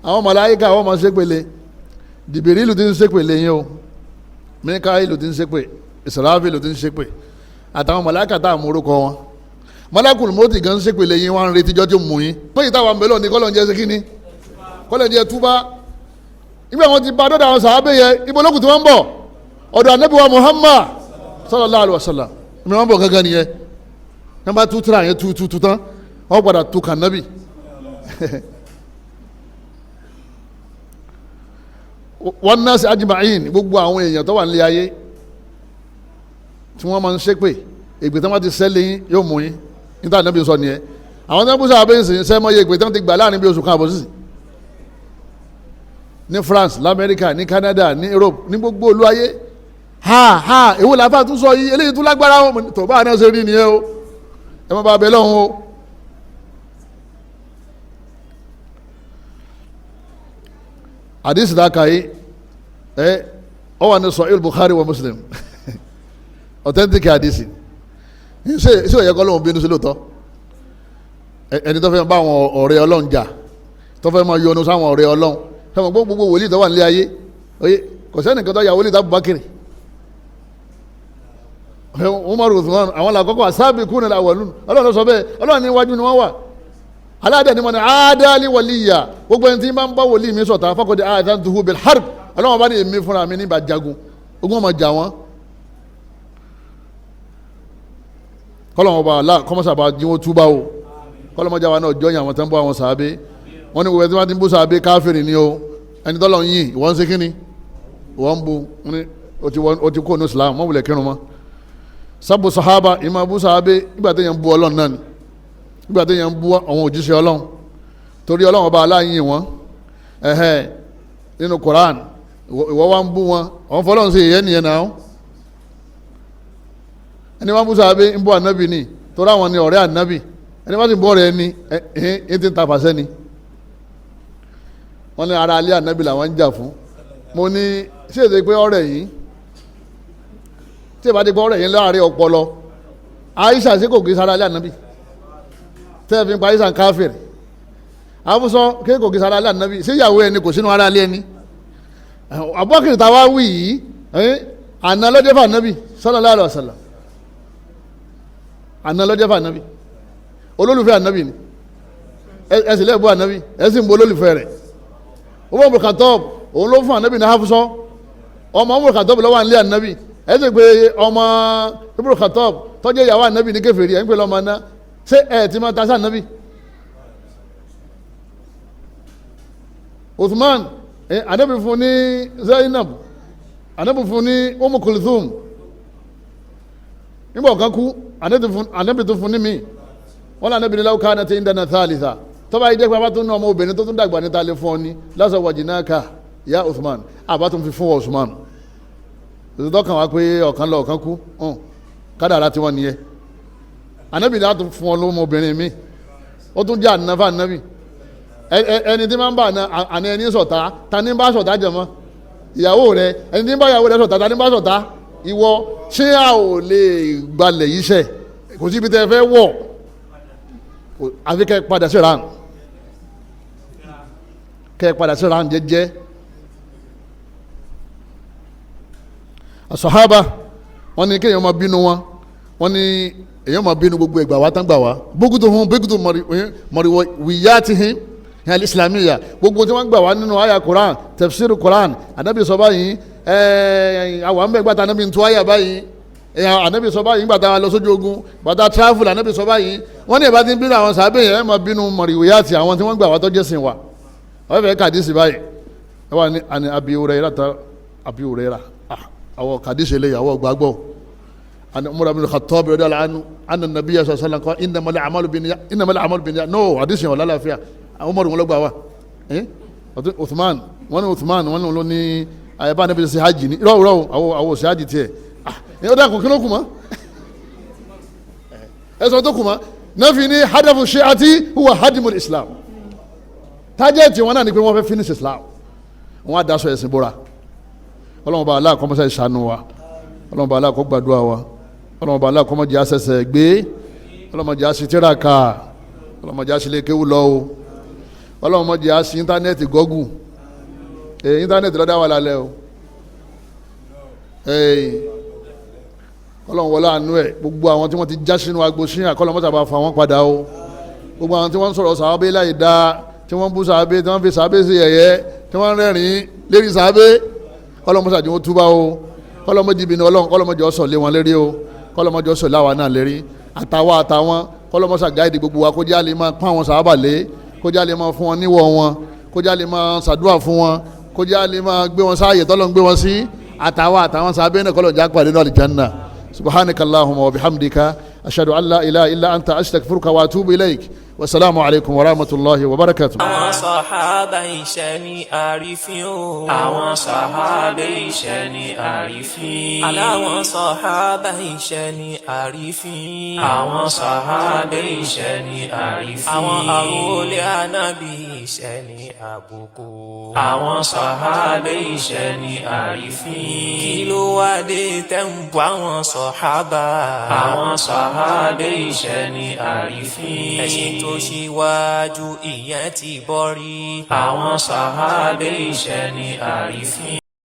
àwọn màláíkà àwọn máa ṣépele Jìbìrìlù ti ń ṣépè lẹ́yìn o Míkáílù ti ń ṣépè Ísírafílù ti ń ṣépè àtàwọn màláíkà tá à mú orúkọ wọn Malakul Mauti gan ń ṣépè lẹ́yìn wọn ń retí jọ́ tí ó mú yín pé ìtawà mélòó ni kọ́lọ̀ ń jẹ́ síkíní kọ́lọ̀ ń jẹ́ túbá ibi àwọn ti bá dọ́dọ̀ àwọn sàábé yẹ ibo lókùn tí wọ́n ń bọ̀ ọ̀dọ̀ Ànábì wa Muhammad sallallahu alaihi wasallam ìmọ̀ wọn bọ̀ gángan nìyẹn wọ́n bá tú tíra yẹn tú tán wọ́n padà tú kàn nábì wan nas ajma'in gbogbo àwọn èèyàn tó wà nílé ayé tí wọ́n máa ń ṣépè ègbè tí wọ́n ti sẹ́lẹ̀ yín yóò mú yín níta Ànábì sọ nìyẹn àwọn tó ń búṣọ àbẹ́yẹsì sẹ́mọ́ yẹ ègbè tí wọ́n ti gbà láàrin bí oṣù kan àbọ̀sísì ní France lamẹ́ríkà ní Canada ní Europe ní gbogbo olú ayé èwo làbá tún sọ yìí eléyìí tún lágbára wọn tó bá náà ṣe rí nìyẹn o ẹ má bá bẹ lọ́hùn o. hadith da kai ọ wà ní Sahih Bukhari wa Muslim authentic hadith ṣé ó yẹ kọ́ lóun bínú sí lóòótọ́ ẹni tó fẹ́ bá àwọn ọ̀rẹ́ Ọlọ́run jà tó fẹ́ máa yọnu sáwọn ọ̀rẹ́ Ọlọ́run fẹ́mọ̀ gbogbo wòlíì tó wà nílé ayé oye kò sẹ́nìkan tó yà wòlíì tó Abubakar Umar Uthman àwọn làkọ́kọ́ as-sabiquna al-awwalun Ọlọ́run ló sọ bẹ́ẹ̀ Ọlọ́run níwájú ni wọ́n wà aláàdá ni mo ní àádáálí wàlíyà gbogbo ẹni tí máa ń bá wòlíì mi sọ̀tà faqad aadantuhu bil harb Ọlọ́run bá ní èmi fúnra mi níbà jagun ogun ọmọ jà wọ́n kọ́lọ́mọ bá aláà kọ́mọ́sà bá jí wọ́n túbá o kọ́lọ́mọ jà wà náà jọyìn àwọn tó ń bọ́ àwọn sàábé wọ́n ní gbogbo ẹni tí wọ́n ti ń bú sàábé káfíìrì ni o ẹni tọ́lọ̀ ń yìn ìwọ́n ń ṣe kíni ìwọ́n ń bu o ti kó ní Islam mọ́ wulẹ̀ kírun mọ́ sábò sàhábà ìmọ̀ bú sàábé nígbà téèyàn ń bú Ọlọ́run náà ni nígbà téèyàn ń bú àwọn òjíṣẹ́ Ọlọ́run torí Ọlọ́run ọba aláàyìn wọn nínú Quran ìwọ wa ń bú wọn àwọn fọlọ́run sí ìyẹn nìyẹn náà ẹni wọn bú sàábé ń bú ànábì ni torí àwọn ni ọ̀rẹ́ ànábì ẹni bá ti bọ́ rẹ̀ ni ẹ ti ń ta pàṣẹ ni wọ́n ní ara alẹ́ ànábì làwọn ń jà fún mo ní ṣé èdè pé ọ̀rẹ́ yìí tí ìbá ti pé ọ̀rẹ́ yìí láàrin ọpọlọ Aisha ṣe kò kí sára alẹ́ ànábì tẹ́ fi ń pa Aisha káfíìrì àbúsọ kí kò kí sára alẹ́ ànábì ṣé ìyàwó ẹni kò sínú ara alẹ́ ẹni Abubakar táwa wí yìí àná lọ́jọ́ fún ànábì sallallahu alaihi wasallam àná lọ́jọ́ fún ànábì olólùfẹ́ ànábì ni ẹsìn lẹ́ẹ̀bù ànábì ẹsìn bó olólùfẹ́ rẹ̀ Umar ibn Khattab òun ló fún ànábì ní hafsọ ọmọ Umar ibn Khattab lọ́wọ́ ànlé ànábì ẹsìn pé ọmọ ibn Khattab tọ́jú ìyàwó ànábì ní kèfèrí ẹ̀ ń pè lọ́mọ aná ṣé ẹ̀ ti máa ta sí ànábì. Uthman ànábì fún ní Zainab ànábì fún ní Umm Kulthum nígbà kan kú ànábì tó fún ní mi wọn lànà bìnrin láwùká náà ti ń dáná thalitha tọ́ba yìí jẹ́ pé abátún ní ọmọ obìnrin tó tún dàgbà níta lè fún ọ ní lásán wajinaka ya Uthman abátún fi fún ọ Uthman tòtítọ́ kan wá pé ọ̀kan lọ ọ̀kan kú kádàrá tí wọ́n nìyẹn ànábì náà tún fún ọ lọ́mọ obìnrin mi ó tún jẹ́ ànáfà ànábì ẹni tí máa ń bá àná ẹni ṣọ̀tá ta ní bá ṣọ̀tá jẹ̀mọ́ ìyàwó rẹ ẹni tí ń bá ìyàwó rẹ ṣọ̀tá ta ní bá ṣọ̀tá ìwọ ṣé a ò lè gbalẹ̀ yìí ṣẹ kò síbi tẹ́ fẹ́ wọ̀ àfi kẹ́ padà sí ran jẹ́jẹ́ Sóhàbá wọ́n ní kéèyàn máa bínú wọn wọ́n ní èèyàn máa bínú gbogbo ìgbà wá tán gbà wá bókútó mọ̀rìwọ̀ wíyá ti hin ní islamiyya gbogbo tí wọ́n gbà wá nínú àyà Quran tafsir Quran anabi sọ báyìí àwọn àmì ẹgbàá anabi ń tú àyà báyìí anabi sọ báyìí gbàtà lọ sójú ogun gbàtà travel anabi sọ báyìí wọ́n ní ìbá ti ń bínú àwọn sàbẹ̀ yẹn máa bínú mọ̀rìwíyá ti àwọn tí wọ́n gbà wá tó jẹ́ sìn wa wọ́n fẹ́ kàdísì báyìí ẹ wà ní àní Abi Hurairah àwọn kàdísì lè yàwó gbàgbọ́ àni Umar ibn Khattab radiyallahu anhu anna nabiyya sallallahu alaihi wasallam innamal a'malu binniyat no àdísì yẹn wà lálàáfíà àwọn ọmọdé wọn lọ gbà wá Uthman wọn ní ló ní àyẹ̀bá níbi ṣe hajj ní rọ́wọ́ àwọn ṣe hajj tiẹ̀ ó dà kò kí ló kù mọ́ ẹ̀sọ́ tó kù mọ́ náà fi ní hadafu shi'ati huwa hadimul Islam tájẹ́ẹ̀tì wọn náà ni pé wọ́n fẹ́ finish Islam wọn á daṣọ ẹ̀sìn bóra Ọlọ́run bá aláàkọ́ mọ́sá ìṣàánú wa Ọlọ́run bá aláàkọ́ gbàdúrà wa Ọlọ́run bá aláàkọ́ mọ́jì àṣẹṣẹ gbé Ọlọ́run mọ́jì àṣetírà ká Ọlọ́run mọ́jì àṣelékéwù lọ́wọ́ Ọlọ́run mọ́jì àṣì íńtánẹ́ẹ̀tì gọ́gù íńtánẹ́ẹ̀tì lọ́dá wà lálẹ́ o Ọlọ́run wọlé àánú ẹ̀ gbogbo àwọn tí wọ́n ti já sínú agbo sí àkọlọ́ mọ́ta bá fa wọ́n padà o gbogbo àwọn tí wọ́n ń sọ̀rọ̀ sàábé láì dá tí wọ́n ń bú sàábé tí wọ́n fi sàábé sí ẹ̀yẹ tí wọ́n ń rẹ́rìn lérí sàábé Ọlọ́run mọ́ta jẹ́ wọ́n túbá o Ọlọ́run mọ́jì bínú Ọlọ́run Ọlọ́run mọ́jì ọ̀sọ̀ lé wọn lérí o Ọlọ́run mọ́jì ọ̀sọ̀ láwa náà lérí àtàwọn Ọlọ́run mọ́ta gáìdì gbogbo wa kó jẹ́ lè máa pọ́n àwọn sàábà lé kó jẹ́ lè máa fún wọn níwọ̀ wọn kó jẹ́ lè máa ṣàdúrà fún wọn kó jẹ́ lè máa gbé wọn sáàyè tọ́lọ́run gbé wọn sí àtàwọn sàábé náà kọ́lọ̀ já pàdé náà àlìjánnà subhanaka allahumma wa bihamdika ashhadu an la ilaha illa anta astaghfiruka wa atubu ilaik wasalaamu alaykum wa rahmatulahi wa barakatuh. àwọn sàhábà iṣẹ́ ní àrífín o. àwọn sàhábà iṣẹ́ ní àrífín. aláwọn sàhábà iṣẹ́ ní àrífín. àwọn sàhábà iṣẹ́ ní àrífín. àwọn àrólé ànábì iṣẹ́ ní àbùkù. àwọn sàhábà iṣẹ́ ní àrífín. kí ló wá dé tẹ́ ń bọ́ àwọn sàhábà. àwọn sàhábà iṣẹ́ ní àrífín. ẹ̀sìn tó ṣíwájú ìyẹn ti bọ́rí. àwọn sàhábà iṣẹ́ ní àrífín.